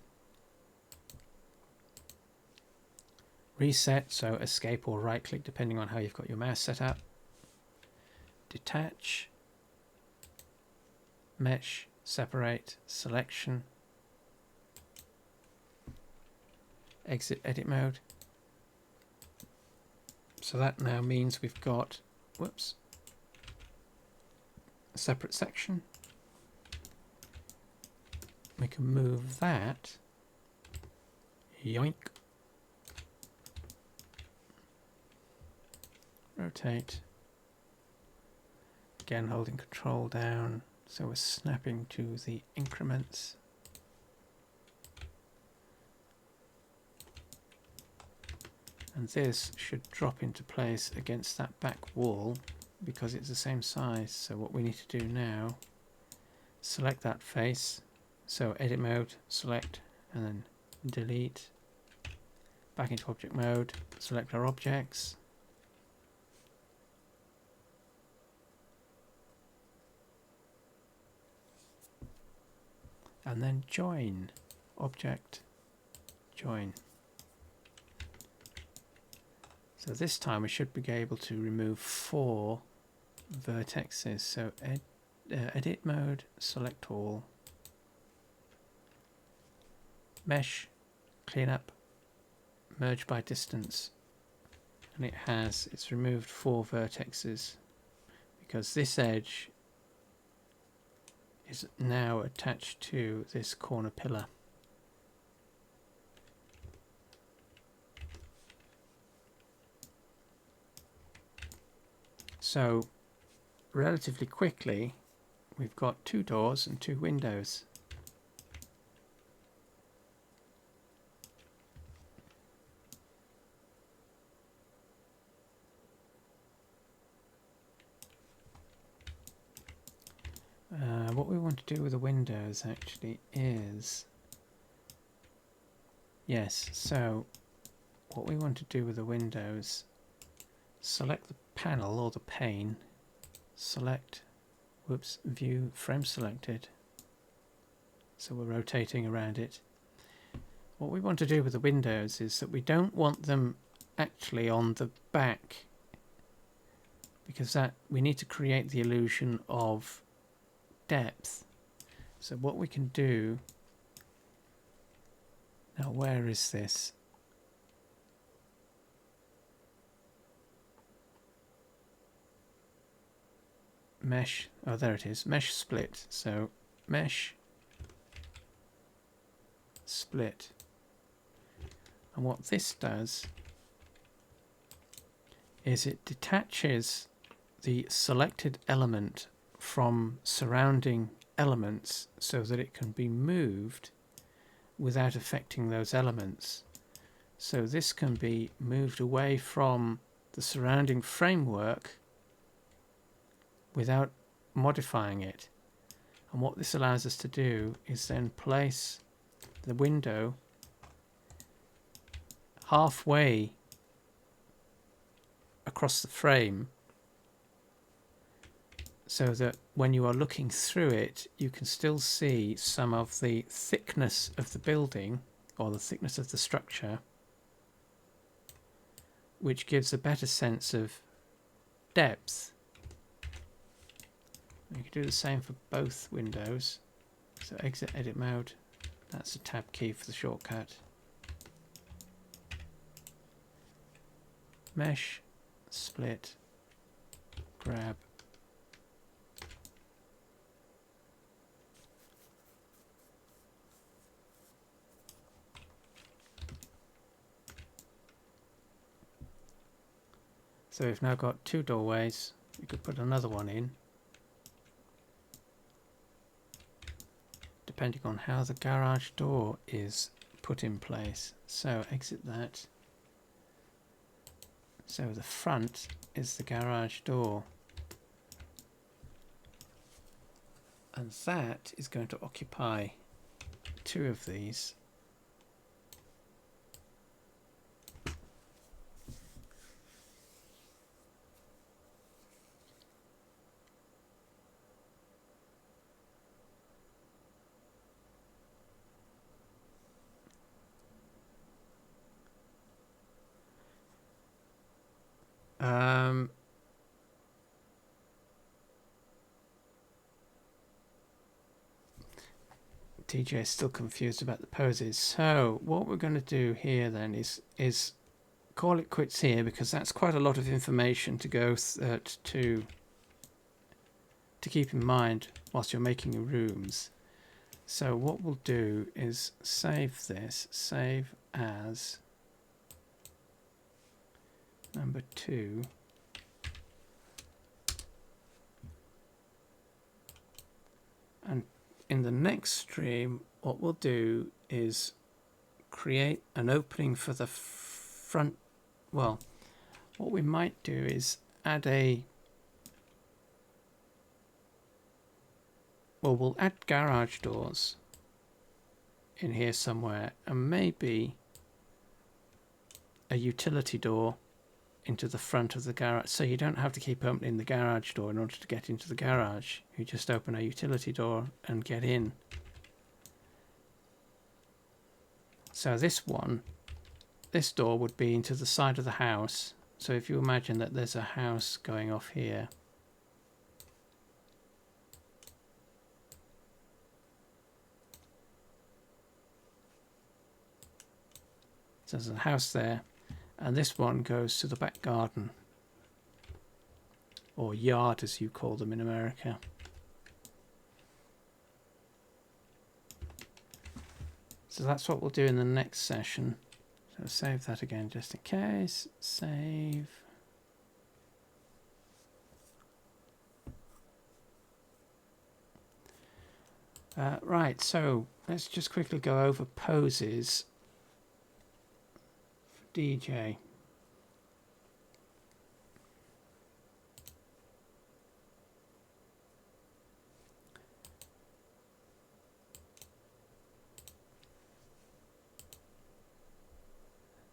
Reset, so escape or right click depending on how you've got your mouse set up. Detach. Mesh, separate, selection. Exit edit mode. So that now means we've got, whoops, a separate section. We can move that, yoink, rotate, again holding control down, so we're snapping to the increments. And this should drop into place against that back wall because it's the same size. So what we need to do now, select that face, so edit mode, select, and then delete, back into object mode, select our objects, and then join, object, join. So this time we should be able to remove 4 vertexes. So edit mode, select all, mesh, clean up, merge by distance, and it's removed 4 vertexes because this edge is now attached to this corner pillar. So relatively quickly we've got 2 doors and 2 windows. What we want to do with the windows actually is, yes, so what we want to do with the windows, select the panel or the pane, select, whoops, view, frame selected, so we're rotating around it. What we want to do with the windows is that we don't want them actually on the back, because that we need to create the illusion of depth. So what we can do now, where is this? Mesh, oh there it is, mesh split. So mesh split, and what this does is it detaches the selected element from surrounding elements so that it can be moved without affecting those elements. So this can be moved away from the surrounding framework without modifying it. And what this allows us to do is then place the window halfway across the frame, so that when you are looking through it you can still see some of the thickness of the building or the thickness of the structure, which gives a better sense of depth. You can do the same for both windows. So exit edit mode, that's the tab key for the shortcut. Mesh, split, grab. So we've now got 2 doorways. We could put another one in, depending on how the garage door is put in place. So exit that. So the front is the garage door, and that is going to occupy 2 of these. TJ is still confused about the poses. So what we're going to do here then is call it quits here, because that's quite a lot of information to go to keep in mind whilst you're making your rooms. So what we'll do is save this, save as number 2. And in the next stream, what we'll do is create an opening for the front. Well, what we might do is add we'll add garage doors in here somewhere, and maybe a utility door into the front of the garage, so you don't have to keep opening the garage door in order to get into the garage. You just open a utility door and get in. So this door would be into the side of the house. So if you imagine that there's a house going off here, so there's a house there, and this one goes to the back garden, or yard as you call them in America. So that's what we'll do in the next session. So save that again just in case. Save. Right, so let's just quickly go over poses for DJ.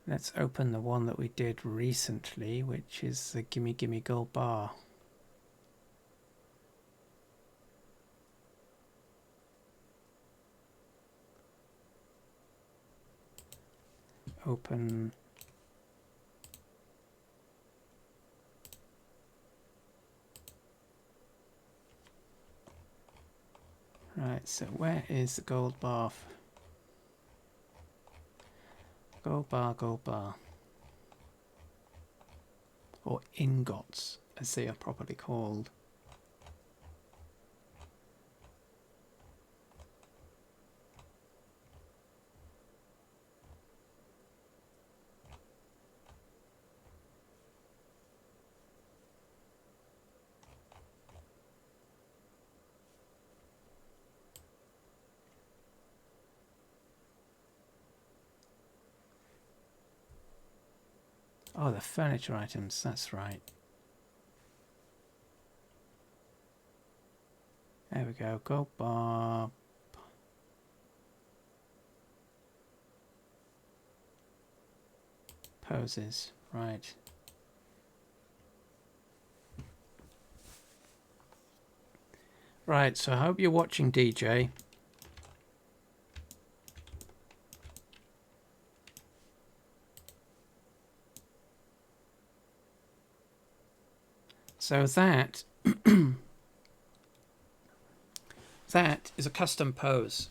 Let's open the one that we did recently, which is the Gimme Gimme Gold Bar. Open. Right, so where is the gold bar? Gold bar, gold bar. Or ingots, as they are properly called. Oh, the furniture items, that's right. There we go, gold bar. Poses, right. Right, so I hope you're watching, DJ. So that that is a custom pose.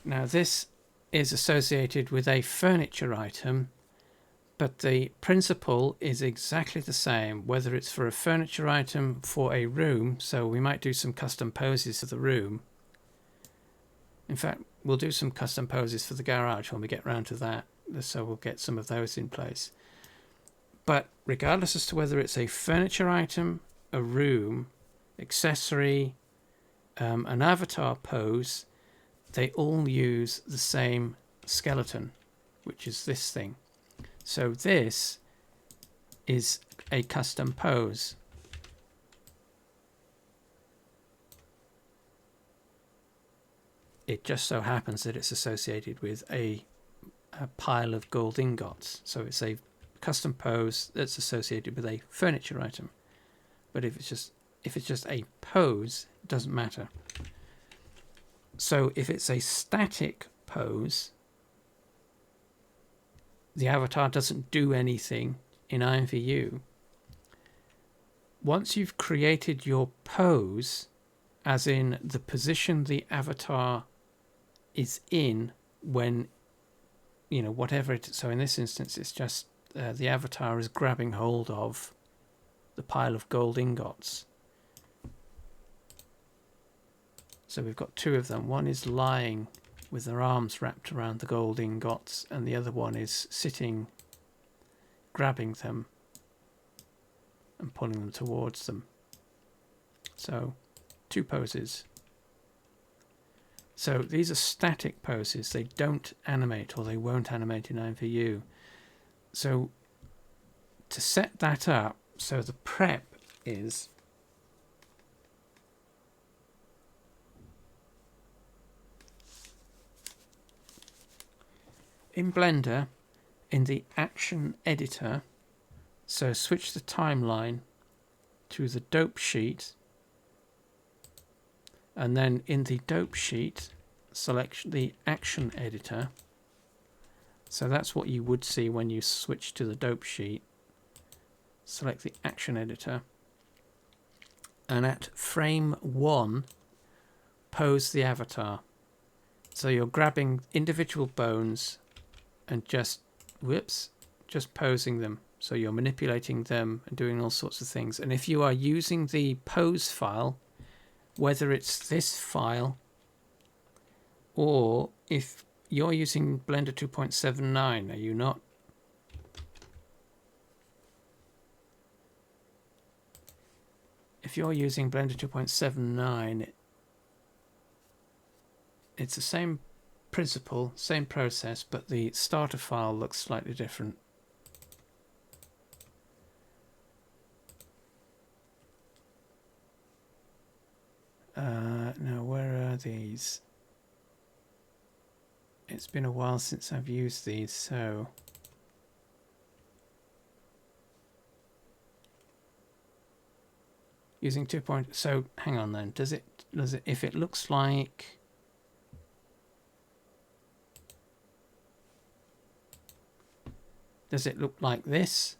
Now this is associated with a furniture item, but the principle is exactly the same, whether it's for a furniture item, for a room. So we might do some custom poses for the room. In fact, we'll do some custom poses for the garage when we get round to that, so we'll get some of those in place. But regardless as to whether it's a furniture item, a room, accessory, an avatar pose, they all use the same skeleton, which is this thing. So this is a custom pose. It just so happens that it's associated with a pile of gold ingots. So it's a custom pose that's associated with a furniture item. But if it's just a pose, it doesn't matter. So if it's a static pose, the avatar doesn't do anything in IMVU. Once you've created your pose, as in the position the avatar is in when, whatever it is. So in this instance, it's just the avatar is grabbing hold of the pile of gold ingots. So we've got two of them. One is lying with their arms wrapped around the gold ingots, and the other one is sitting, grabbing them and pulling them towards them. So two poses. So these are static poses. They don't animate, or they won't animate in IMVU. So to set that up, so the prep is in Blender, in the action editor, so switch the timeline to the dope sheet, and then in the dope sheet select the action editor. So that's what you would see when you switch to the dope sheet. Select the action editor, and at frame 1 pose the avatar. So you're grabbing individual bones and just posing them. So you're manipulating them and doing all sorts of things. And if you are using the pose file, whether it's this file or if you're using Blender 2.79, are you not? If you're using Blender 2.79, it's the same principle, same process, but the starter file looks slightly different. Now, where are these? It's been a while since I've used these, so using 2 point. So hang on then. Does it if it looks like does it look like this,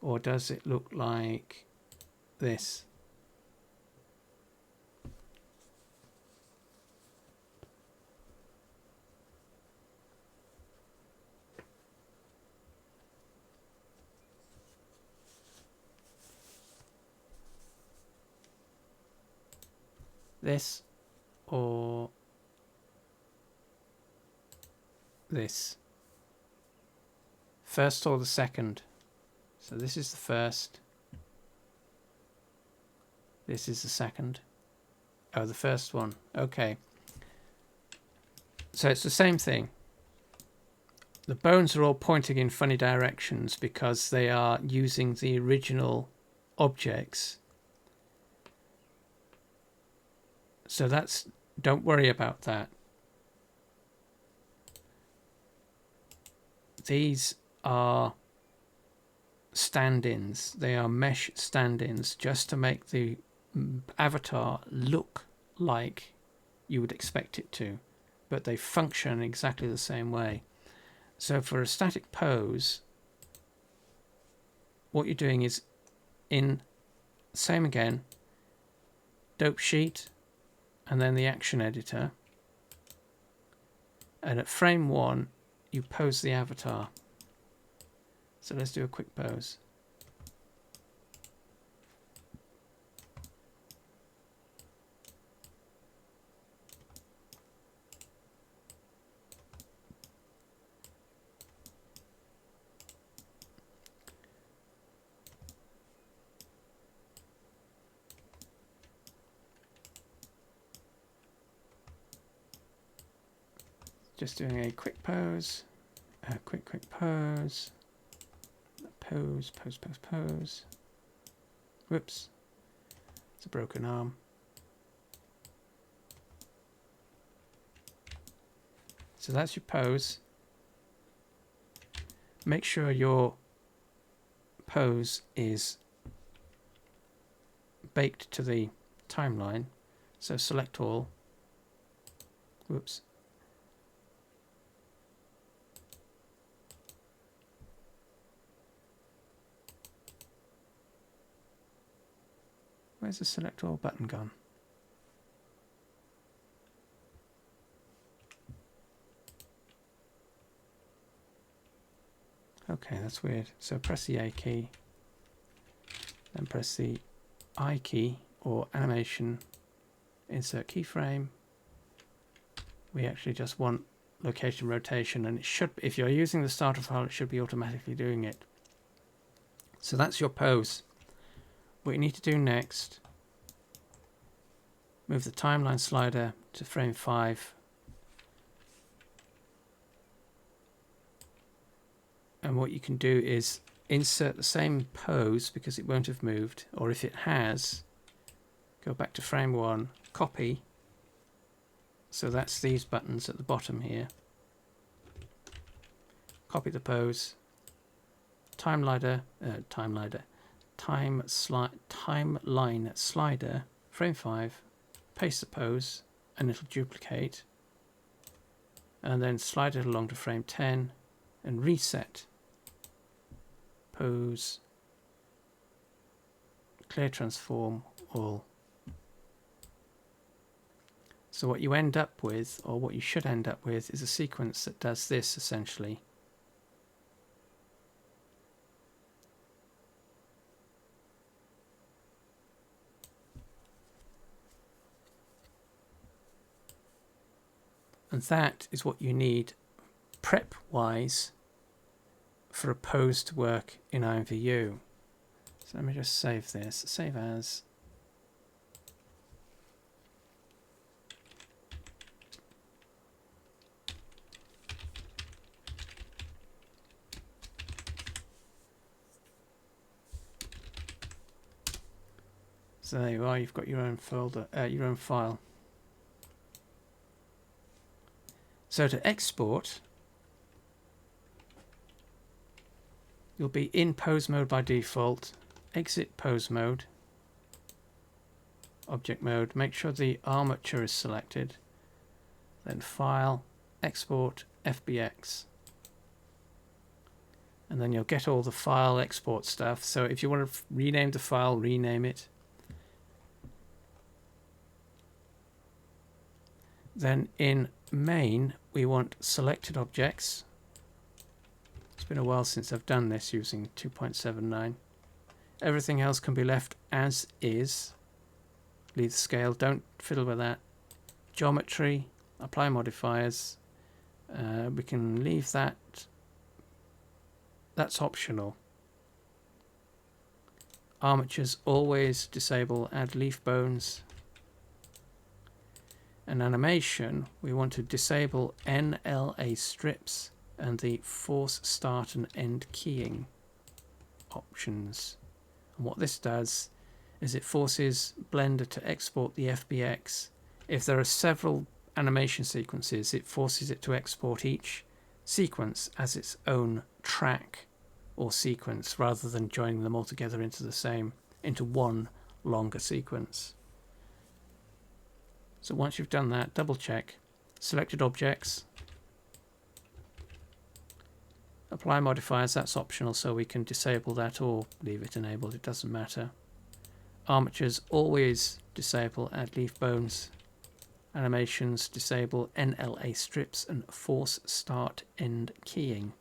or does it look like this? This or this? First or the second? So this is the first. This is the second. Oh, the first one. Okay. So it's the same thing. The bones are all pointing in funny directions because they are using the original objects. So that's, don't worry about that. These are stand-ins. They are mesh stand-ins just to make the avatar look like you would expect it to, but they function exactly the same way. So for a static pose, what you're doing is in same again, dope sheet, and then the action editor, and at frame 1 you pose the avatar. So let's do a quick pose. Just doing a quick pose, a quick pose, pose. Whoops, it's a broken arm. So that's your pose. Make sure your pose is baked to the timeline. So select all. Whoops. Where's the select all button gone? Okay, that's weird. So press the A key, then press the I key or animation, insert keyframe. We actually just want location rotation, and it should, if you're using the starter file, it should be automatically doing it. So that's your pose. What you need to do next, move the timeline slider to frame 5. And what you can do is insert the same pose because it won't have moved, or if it has, go back to frame 1, copy. So that's these buttons at the bottom here. Copy the pose, timeline slider, frame 5, paste the pose, and it'll duplicate, and then slide it along to frame 10 and reset. Pose, clear transform all. So what you end up with, or what you should end up with, is a sequence that does this essentially. And that is what you need prep-wise for a pose to work in IMVU. So let me just save this. Save as. So there you are, you've got your own folder, your own file. So to export, you'll be in pose mode by default, exit pose mode, object mode, make sure the armature is selected, then file, export, FBX. And then you'll get all the file export stuff. So if you want to rename the file, rename it. Then in main, we want selected objects. It's been a while since I've done this using 2.79. Everything else can be left as is. Leave the scale, don't fiddle with that. Geometry, apply modifiers. We can leave that. That's optional. Armatures, always disable add leaf bones. And animation, we want to disable NLA strips and the force start and end keying options. And what this does is it forces Blender to export the FBX. If there are several animation sequences, it forces it to export each sequence as its own track or sequence rather than joining them all together into one longer sequence. So once you've done that, double check selected objects, apply modifiers, that's optional, so we can disable that or leave it enabled, it doesn't matter. Armatures, always disable add leaf bones. Animations, disable NLA strips and force start end keying.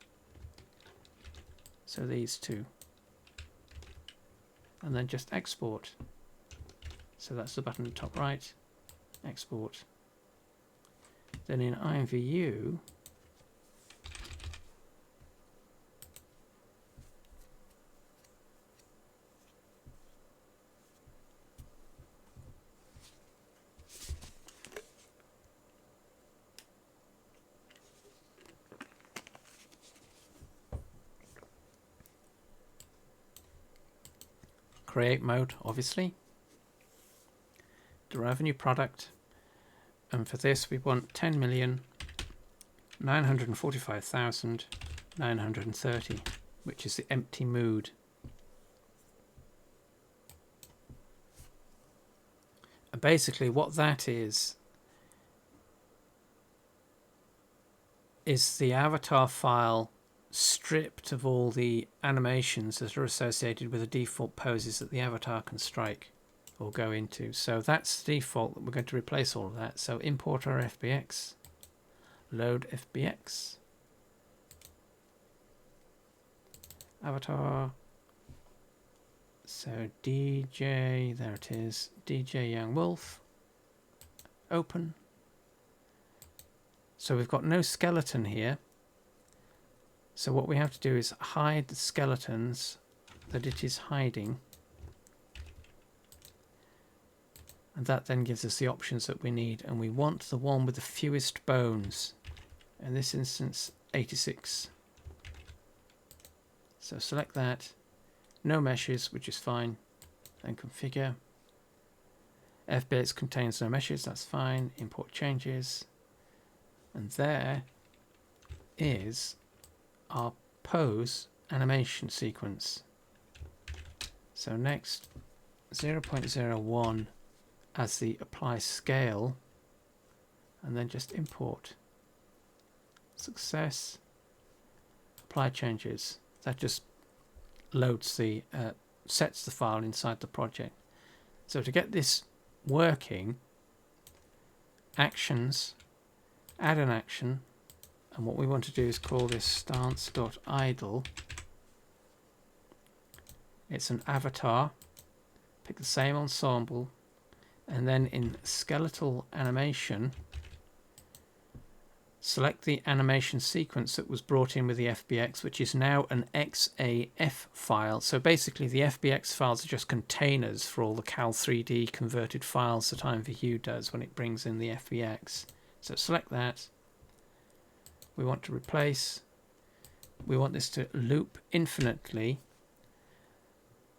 So these two. And then just export. So that's the button at the top right. Export. Then in IMVU, create mode, obviously. Derive a new product. And for this we want 10,945,930, which is the empty mood. And basically what that is the avatar file stripped of all the animations that are associated with the default poses that the avatar can strike or go into. So that's the default. We're going to replace all of that. So import our FBX, load FBX, avatar. So DJ, there it is, DJ Young Wolf, open. So we've got no skeleton here. So what we have to do is hide the skeletons that it is hiding. And that then gives us the options that we need. And we want the one with the fewest bones. In this instance, 86. So select that. No meshes, which is fine. Then configure. FBX contains no meshes, that's fine. Import changes. And there is our pose animation sequence. So next, 0.01 as the apply scale, and then just import. Success. Apply changes. That just loads the sets the file inside the project. So to get this working, actions, add an action, and what we want to do is call this stance.idle. It's an avatar. Pick the same ensemble, and then in skeletal animation, select the animation sequence that was brought in with the FBX, which is now an XAF file. So basically the FBX files are just containers for all the Cal3D converted files that IMVU does when it brings in the FBX. So select that. We want to replace. We want this to loop infinitely.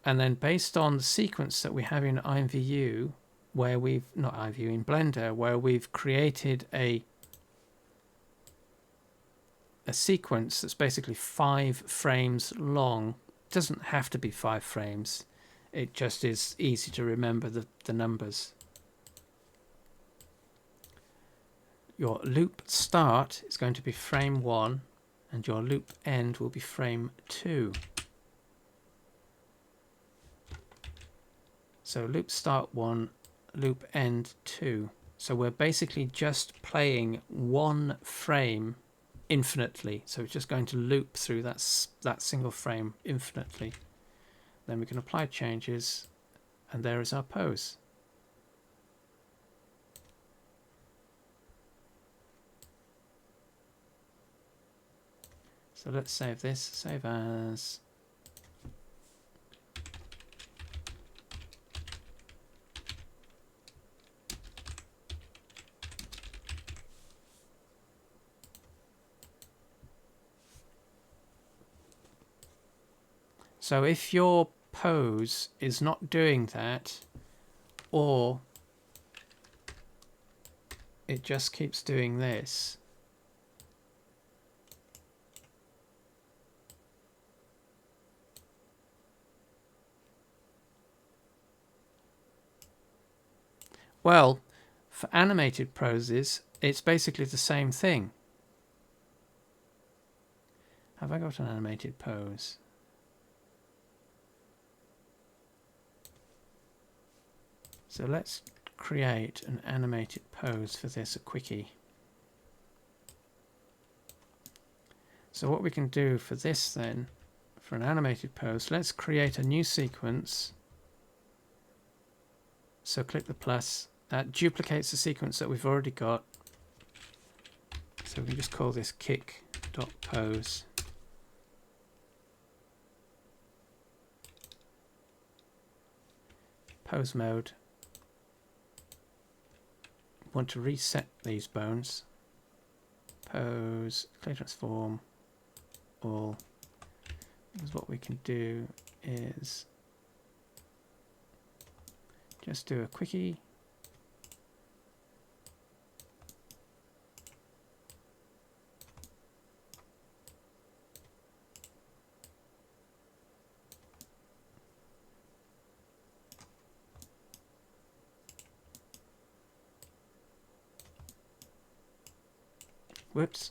And then based on the sequence that we have in IMVU, where we've, not IMVU, in Blender, where we've created a sequence that's basically 5 frames long. It doesn't have to be 5 frames. It just is easy to remember the numbers. Your loop start is going to be frame 1 and your loop end will be frame 2. So loop start 1, loop end 2. So we're basically just playing one frame infinitely. So it's just going to loop through that single frame infinitely. Then we can apply changes, and there is our pose. So let's save this, save as. So if your pose is not doing that, or it just keeps doing this, well, for animated poses, it's basically the same thing. Have I got an animated pose? So let's create an animated pose for this, a quickie. So what we can do for this then, for an animated pose, let's create a new sequence. So click the plus. That duplicates the sequence that we've already got. So we can just call this kick.pose. Pose mode. Want to reset these bones. Pose, clear transform, all. Because what we can do is just do a quickie. Whoops.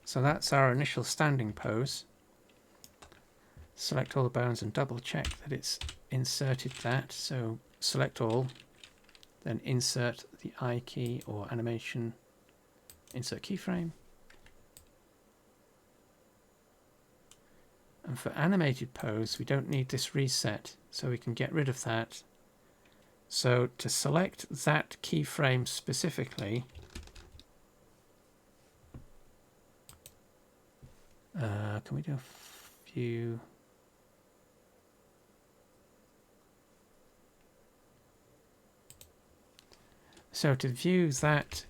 So that's our initial standing pose. Select all the bones and double check that it's inserted that. So select all, then insert the I key or animation, insert keyframe. And for animated pose, we don't need this reset, so we can get rid of that. So to select that keyframe specifically, can we do a few? So to view that,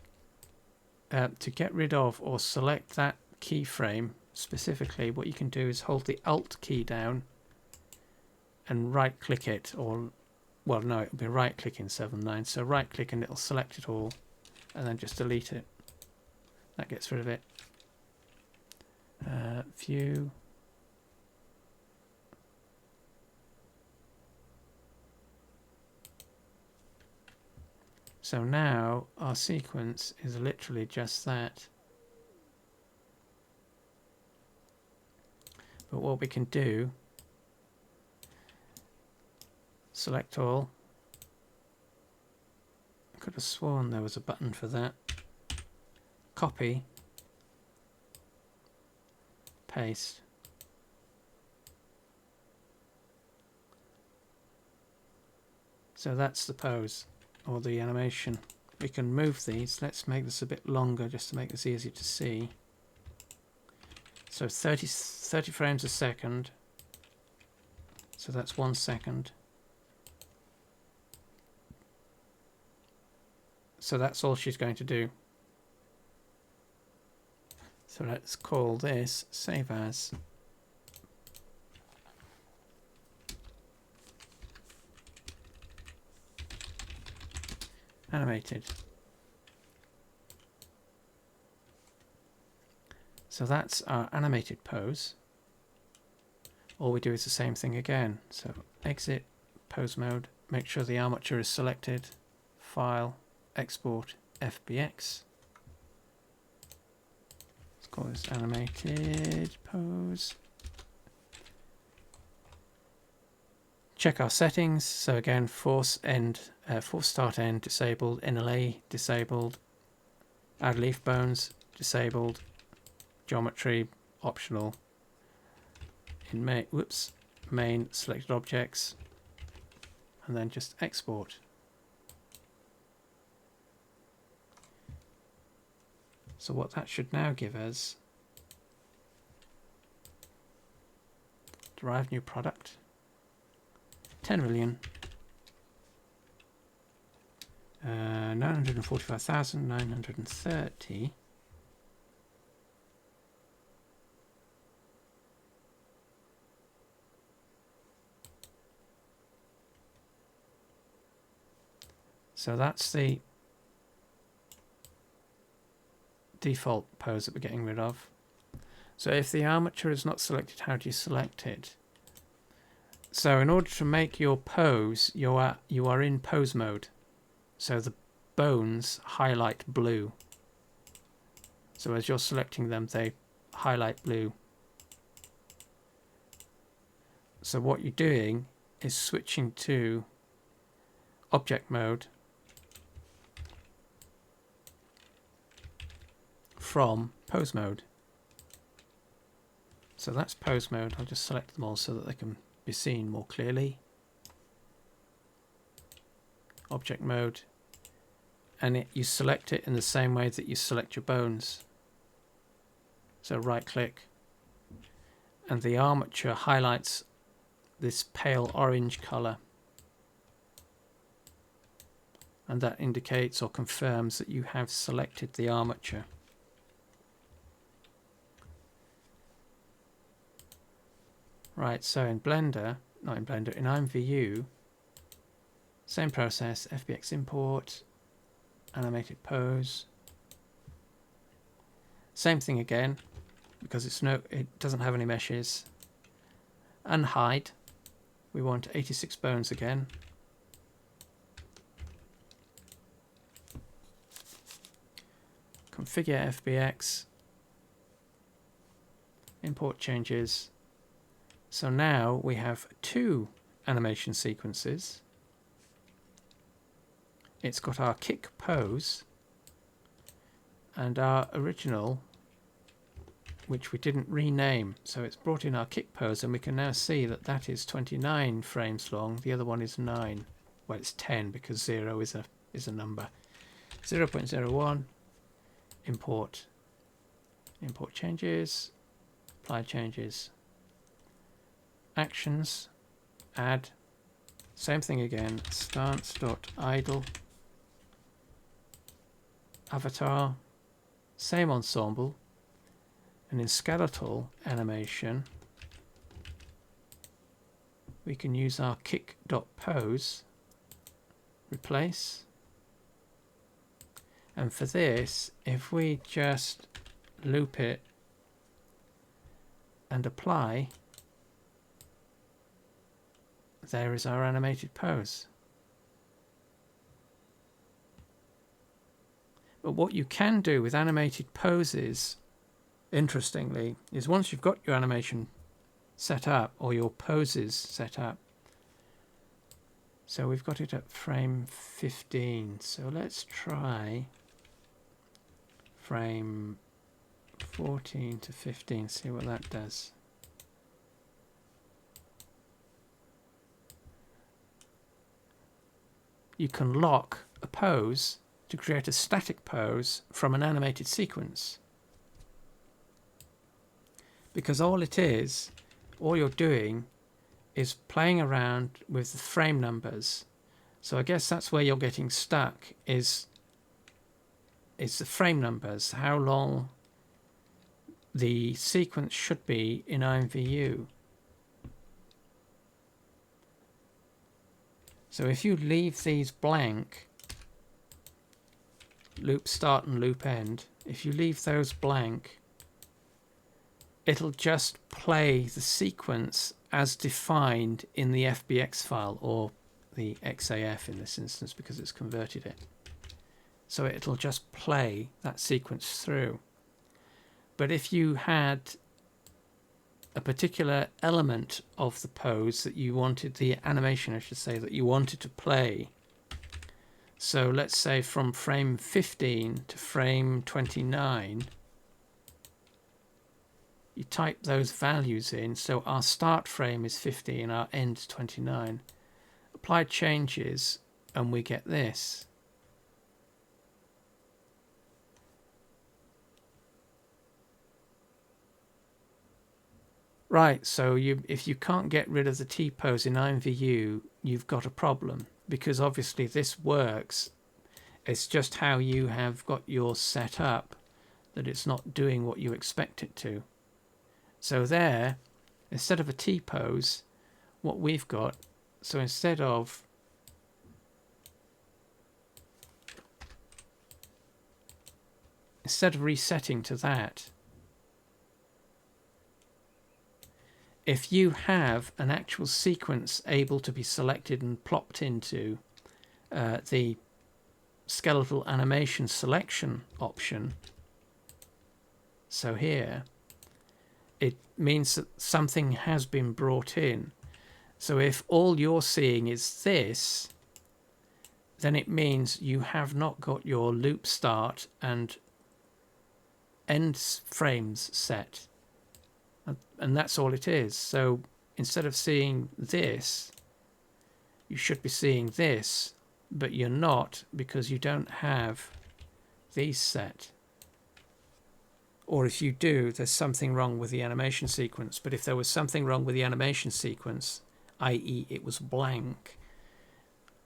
to get rid of or select that keyframe specifically, what you can do is hold the Alt key down and right click it, or well no, it'll be right click in 7.9, so right click and it'll select it all and then just delete it. That gets rid of it. View. So now our sequence is literally just that. But what we can do, select all. I could have sworn there was a button for that. Copy. Paste. So that's the pose or the animation. We can move these. Let's make this a bit longer just to make this easier to see. So 30 frames a second. So that's 1 second. So that's all she's going to do. So let's call this save as. Animated. So that's our animated pose. All we do is the same thing again. So exit, pose mode, make sure the armature is selected, file, export, FBX. Let's call this animated pose. Check our settings. So again, force start end disabled, NLA disabled, add leaf bones disabled, geometry optional. In main selected objects, and then just export. So what that should now give us, derive new product, 10 million, 945,930. So that's the default pose that we're getting rid of. So if the armature is not selected, how do you select it? So in order to make your pose, you are in pose mode. So the bones highlight blue. So as you're selecting them, they highlight blue. So what you're doing is switching to object mode from pose mode. So that's pose mode. I'll just select them all so that they can be seen more clearly. Object mode, and you select it in the same way that you select your bones. So right click, and the armature highlights this pale orange color, and that indicates or confirms that you have selected the armature. Right, so in Blender, not in Blender, in IMVU, same process, FBX import, animated pose. Same thing again, because it doesn't have any meshes. Unhide, we want 86 bones again. Configure FBX, import changes. So now we have two animation sequences. It's got our kick pose and our original, which we didn't rename. So it's brought in our kick pose, and we can now see that that is 29 frames long. The other one is 9. Well, it's 10 because 0 is a number. 0.01, import changes, apply changes. Actions, add, same thing again, stance.idle, avatar, same ensemble, and in skeletal animation we can use our kick.pose, replace, and for this, if we just loop it and apply, there is our animated pose. But what you can do with animated poses, interestingly, is once you've got your animation set up, or your poses set up, so we've got it at frame 15, so let's try frame 14 to 15, see what that does. you can lock a pose to create a static pose from an animated sequence. Because all you're doing is playing around with the frame numbers. So I guess that's where you're getting stuck, is the frame numbers, how long the sequence should be in IMVU. So if you leave these blank, loop start and loop end, if you leave those blank, it'll just play the sequence as defined in the FBX file, or the XAF in this instance because it's converted it. So it'll just play that sequence through. But if you had a particular element of the pose that you wanted, the animation I should say, that you wanted to play, so let's say from frame 15 to frame 29, you type those values in. So our start frame is 15, our end is 29. Apply changes and we get this. Right, so if you can't get rid of the T-pose in IMVU, you've got a problem, because obviously this works. It's just how you have got yours set up that it's not doing what you expect it to. So there, instead of a T-pose, what we've got, so instead of resetting to that, if you have an actual sequence able to be selected and plopped into the skeletal animation selection option, so here, it means that something has been brought in. So if all you're seeing is this, then it means you have not got your loop start and end frames set. And that's all it is. So instead of seeing this, you should be seeing this, but you're not, because you don't have these set. Or if you do, there's something wrong with the animation sequence. But if there was something wrong with the animation sequence, i.e. it was blank,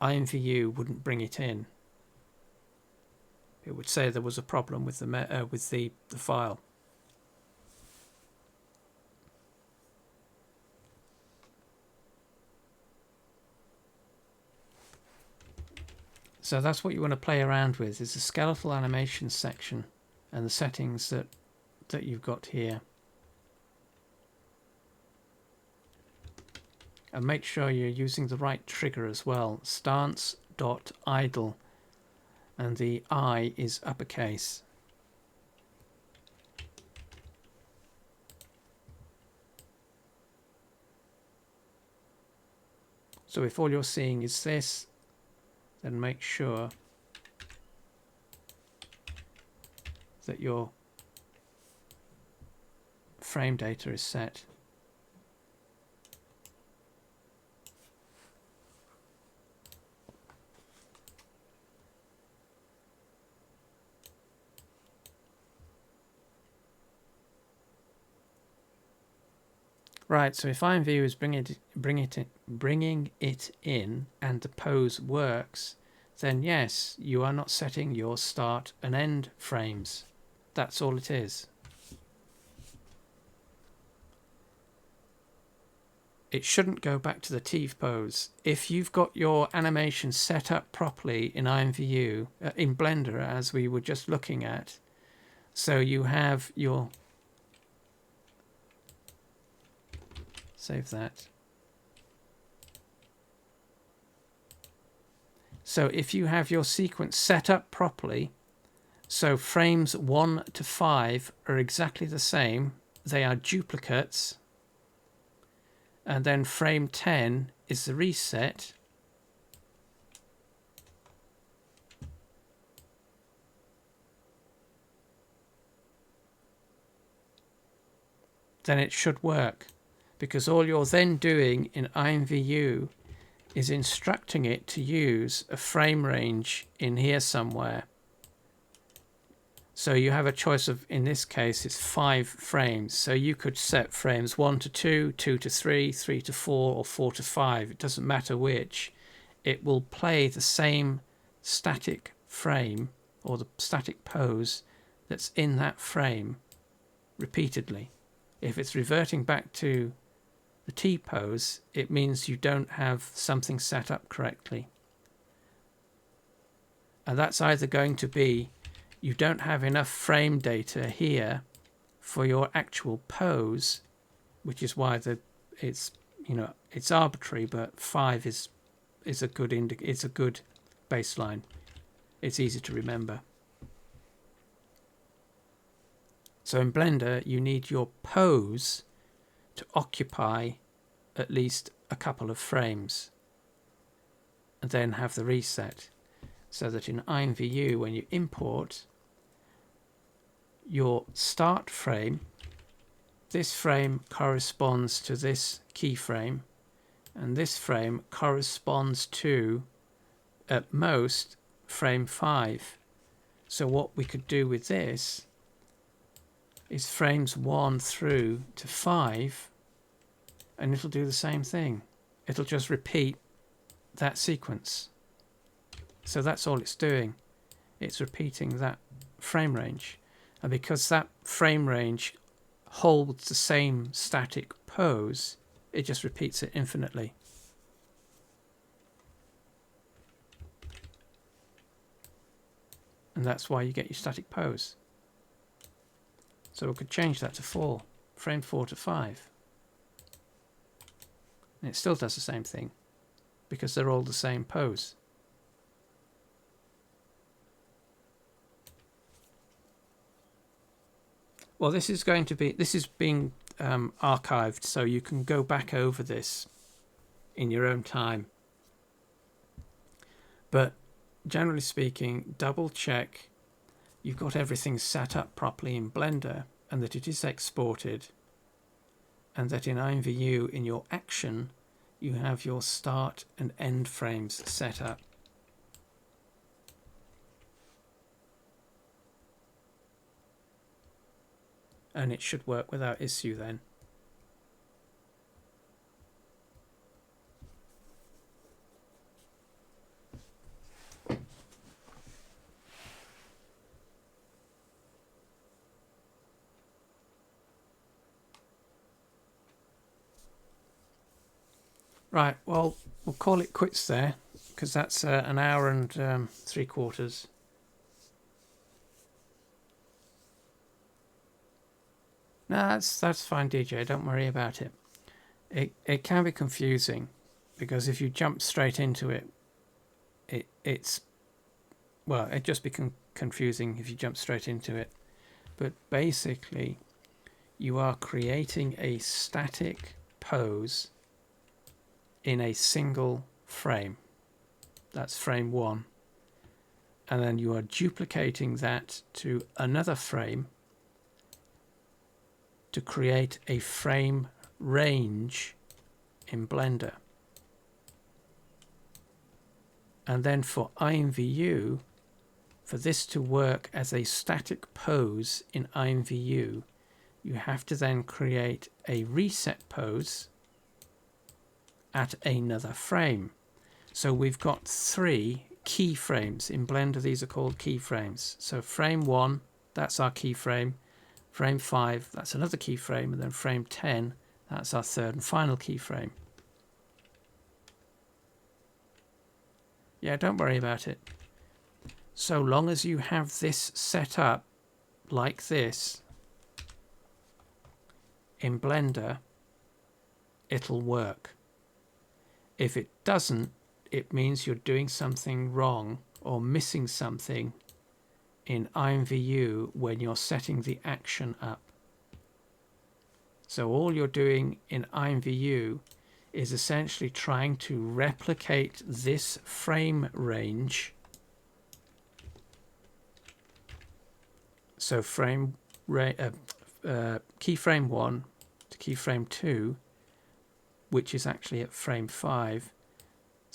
IMVU wouldn't bring it in. It would say there was a problem with the file. So that's what you want to play around with, is the skeletal animation section and the settings that you've got here. And make sure you're using the right trigger as well. Stance.idle, and the I is uppercase. So if all you're seeing is this, then make sure that your frame data is set. Right, so if IMVU is bringing it in and the pose works, then yes, you are not setting your start and end frames. That's all it is. It shouldn't go back to the T-pose. If you've got your animation set up properly in IMVU, in Blender, as we were just looking at, so you have your... Save that. So if you have your sequence set up properly, so frames 1 to 5 are exactly the same, they are duplicates, and then frame 10 is the reset, then it should work. Because all you're then doing in IMVU is instructing it to use a frame range in here somewhere. So you have a choice of, in this case, it's 5 frames. So you could set frames 1 to 2, 2 to 3, 3 to 4, or 4 to 5. It doesn't matter which. It will play the same static frame or the static pose that's in that frame repeatedly. If it's reverting back to the T pose, it means you don't have something set up correctly. And that's either going to be you don't have enough frame data here for your actual pose, which is why it's arbitrary, but 5 is a good it's a good baseline. It's easy to remember. So in Blender, you need your pose to occupy at least a couple of frames and then have the reset, so that in IMVU, when you import your start frame, this frame corresponds to this keyframe, and this frame corresponds to, at most, frame 5. So what we could do with this is frames 1 through to 5, and it'll do the same thing. It'll just repeat that sequence. So that's all it's doing. It's repeating that frame range. And because that frame range holds the same static pose, it just repeats it infinitely. And that's why you get your static pose. So we could change that to 4, frame 4 to 5. And it still does the same thing, because they're all the same pose. Well, this is being archived, so you can go back over this in your own time. But generally speaking, double check you've got everything set up properly in Blender, and that it is exported, and that in IMVU, in your action, you have your start and end frames set up. And it should work without issue then. Right, well, we'll call it quits there, because that's an hour and 3/4. No, that's fine, DJ. Don't worry about it. It can be confusing, because if you jump straight into it, it just becomes confusing if you jump straight into it. But basically, you are creating a static pose in a single frame. That's frame 1. And then you are duplicating that to another frame to create a frame range in Blender. And then for IMVU, for this to work as a static pose in IMVU, you have to then create a reset pose at another frame. So we've got 3 keyframes in Blender. These are called keyframes. So frame 1, that's our keyframe. Frame 5, that's another keyframe, and then frame 10, that's our third and final keyframe. Yeah, don't worry about it. So long as you have this set up like this in Blender, it'll work. If it doesn't, it means you're doing something wrong or missing something in IMVU when you're setting the action up. So all you're doing in IMVU is essentially trying to replicate this frame range. So keyframe 1 to keyframe 2, which is actually at frame 5.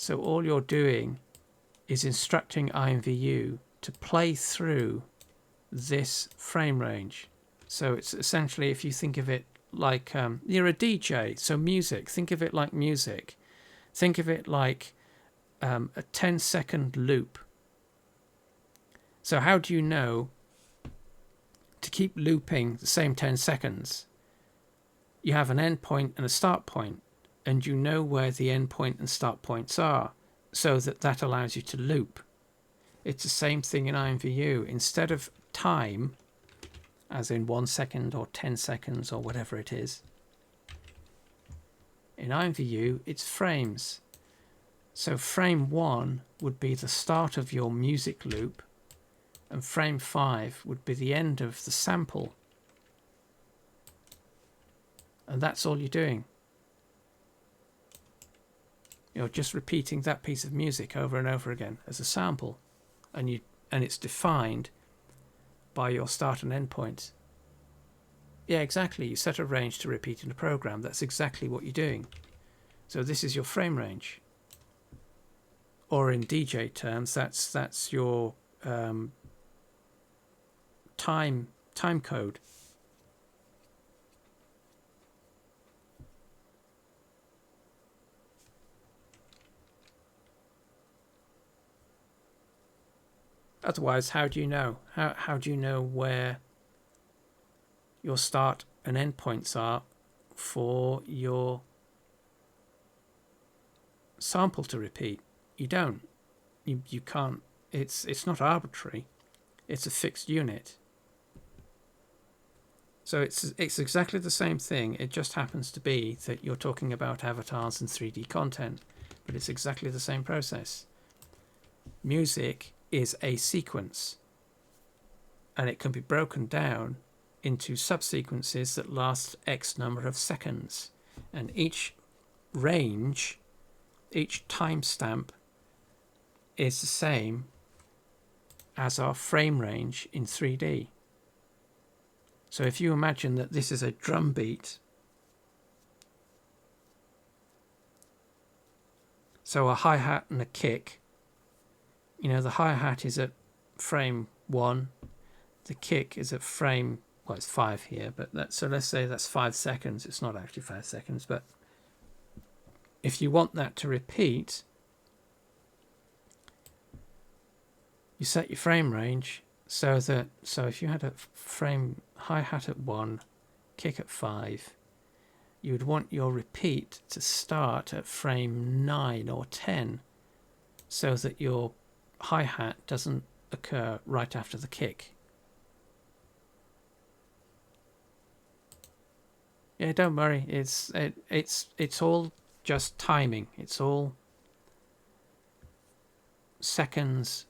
So all you're doing is instructing IMVU to play through this frame range. So it's essentially, if you think of it like you're a DJ, so music, think of it like music. Think of it like a 10-second loop. So how do you know to keep looping the same 10 seconds? You have an end point and a start point, and you know where the end point and start points are, so that allows you to loop. It's the same thing in IMVU. Instead of time, as in 1 second or 10 seconds or whatever it is, in IMVU it's frames. So frame 1 would be the start of your music loop, and frame 5 would be the end of the sample. And that's all you're doing. You're just repeating that piece of music over and over again as a sample, and it's defined by your start and end points. Yeah, exactly. You set a range to repeat in a program. That's exactly what you're doing. So this is your frame range. Or in DJ terms, that's your time code. Otherwise, how do you know? How do you know where your start and end points are for your sample to repeat? You don't. You can't. It's not arbitrary. It's a fixed unit. So it's exactly the same thing. It just happens to be that you're talking about avatars and 3D content, but it's exactly the same process. Music is a sequence, and it can be broken down into subsequences that last X number of seconds, and each range, each timestamp is the same as our frame range in 3D. So if you imagine that this is a drum beat, so a hi-hat and a kick, you know, the hi-hat is at frame 1, the kick is at frame, well, it's 5 here, but so let's say that's 5 seconds. It's not actually 5 seconds, but if you want that to repeat, you set your frame range so if you had a frame hi-hat at 1, kick at 5, you would want your repeat to start at frame 9 or 10, so that your hi-hat doesn't occur right after the kick. Yeah, don't worry. It's all just timing. It's all seconds,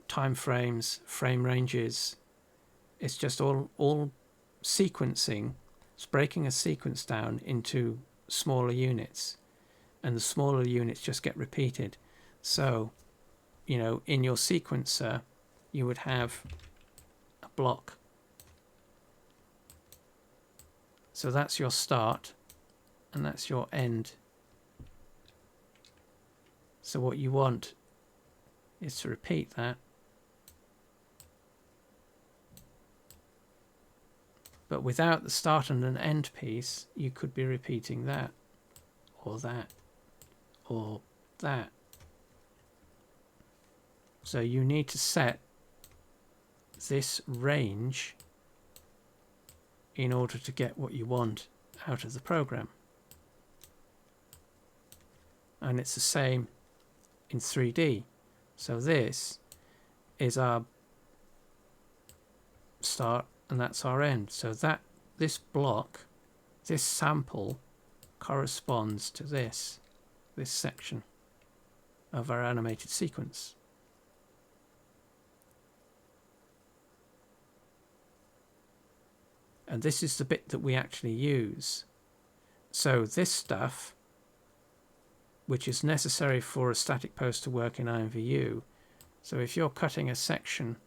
time frames, frame ranges. It's just all sequencing. It's breaking a sequence down into smaller units, and the smaller units just get repeated. So, you know, in your sequencer, you would have a block. So that's your start, and that's your end. So what you want is to repeat that. But without the start and an end piece, you could be repeating that, or that, or that. So you need to set this range in order to get what you want out of the program. And it's the same in 3D. So this is our start and that's our end. So that this block, this sample, corresponds to this section of our animated sequence. And this is the bit that we actually use. So this stuff, which is necessary for a static pose to work in IMVU. So if you're cutting a section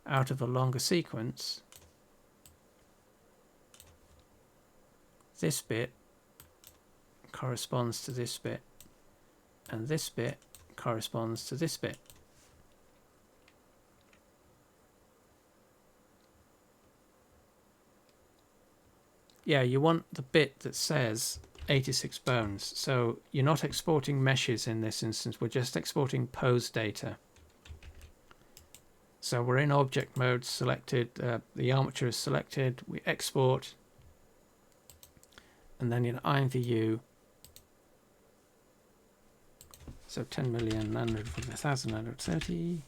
out of a longer sequence, this bit corresponds to this bit, and this bit corresponds to this bit. Yeah, you want the bit that says 86 bones. So you're not exporting meshes in this instance, we're just exporting pose data. So we're in object mode, selected, the armature is selected, we export, and then in IMVU, so 10,940,930.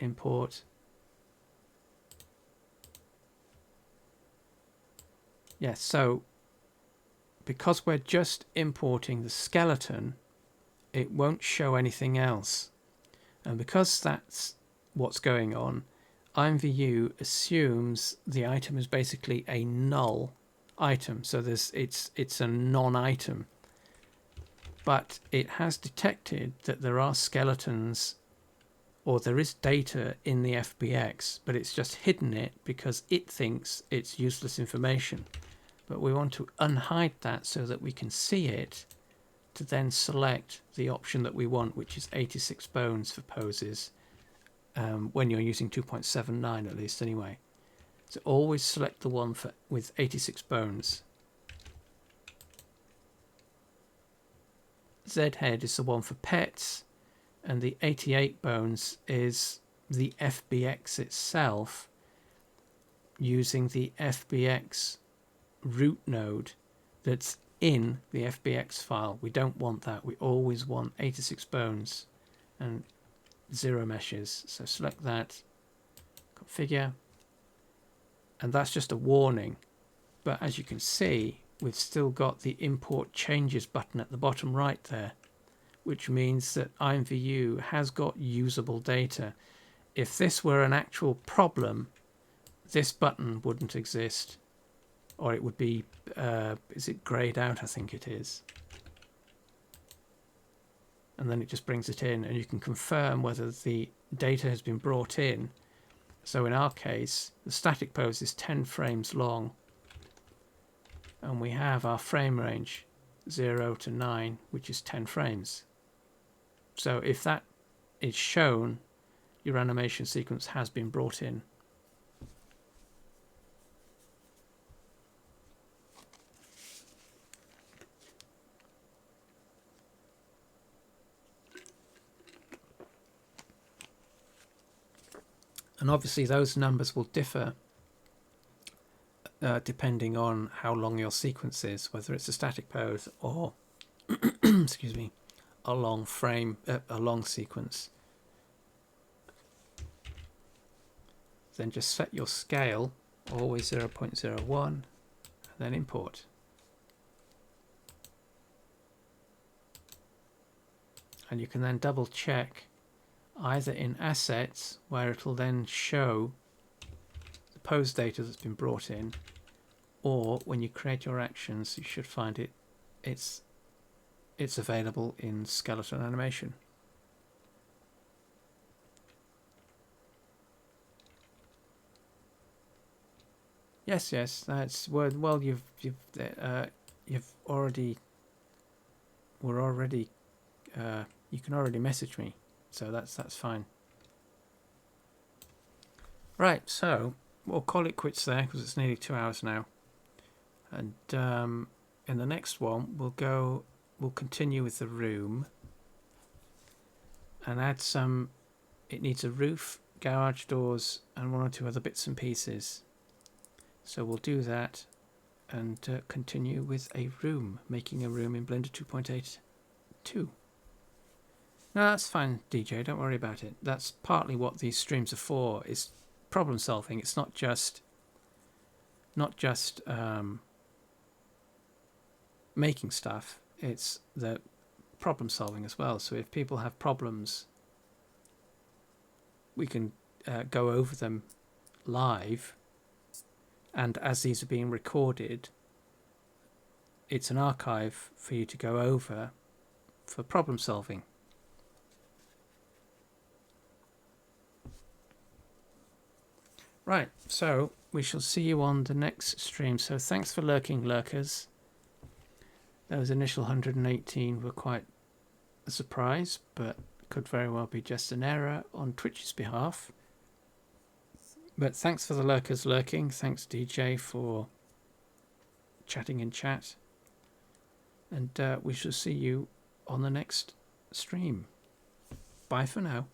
Import. Yes, so because we're just importing the skeleton, it won't show anything else. And because that's what's going on, IMVU assumes the item is basically a null item. So it's a non-item. But it has detected that there are skeletons, or there is data in the FBX, but it's just hidden it because it thinks it's useless information. But we want to unhide that so that we can see it, to then select the option that we want, which is 86 bones for poses, when you're using 2.79 at least anyway. So always select the one with 86 bones. Z head is the one for pets, and the 88 bones is the FBX itself using the FBX root node that's in the FBX file. We don't want that. We always want 86 bones and 0 meshes. So select that, configure, and that's just a warning. But as you can see, we've still got the import changes button at the bottom right there, which means that IMVU has got usable data. If this were an actual problem, this button wouldn't exist, or it would be, is it grayed out? I think it is. And then it just brings it in, and you can confirm whether the data has been brought in. So in our case, the static pose is 10 frames long, and we have our frame range 0 to 9, which is 10 frames. So if that is shown, your animation sequence has been brought in. And obviously those numbers will differ depending on how long your sequence is, whether it's a static pose or excuse me, a long frame, a long sequence. Then just set your scale, always 0.01, and then import. And you can then double check either in assets, where it'll then show the pose data that's been brought in, or when you create your actions, you should find it's available in skeleton animation. Yes, that's well. You've already. We're already. You can already message me, so that's fine. Right, so we'll call it quits there because it's nearly 2 hours now, and in the next one we'll continue with the room and add some. It needs a roof, garage doors, and 1 or 2 other bits and pieces. So we'll do that and continue with a room, making a room in Blender 2.82. No, that's fine, DJ, don't worry about it. That's partly what these streams are for, is problem solving. It's not just making stuff, it's the problem solving as well. So if people have problems, we can go over them live, and as these are being recorded, it's an archive for you to go over for problem solving. Right, so we shall see you on the next stream. So thanks for lurking, lurkers. Those initial 118 were quite a surprise, but could very well be just an error on Twitch's behalf. But thanks for the lurkers lurking. Thanks, DJ, for chatting in chat. And we shall see you on the next stream. Bye for now.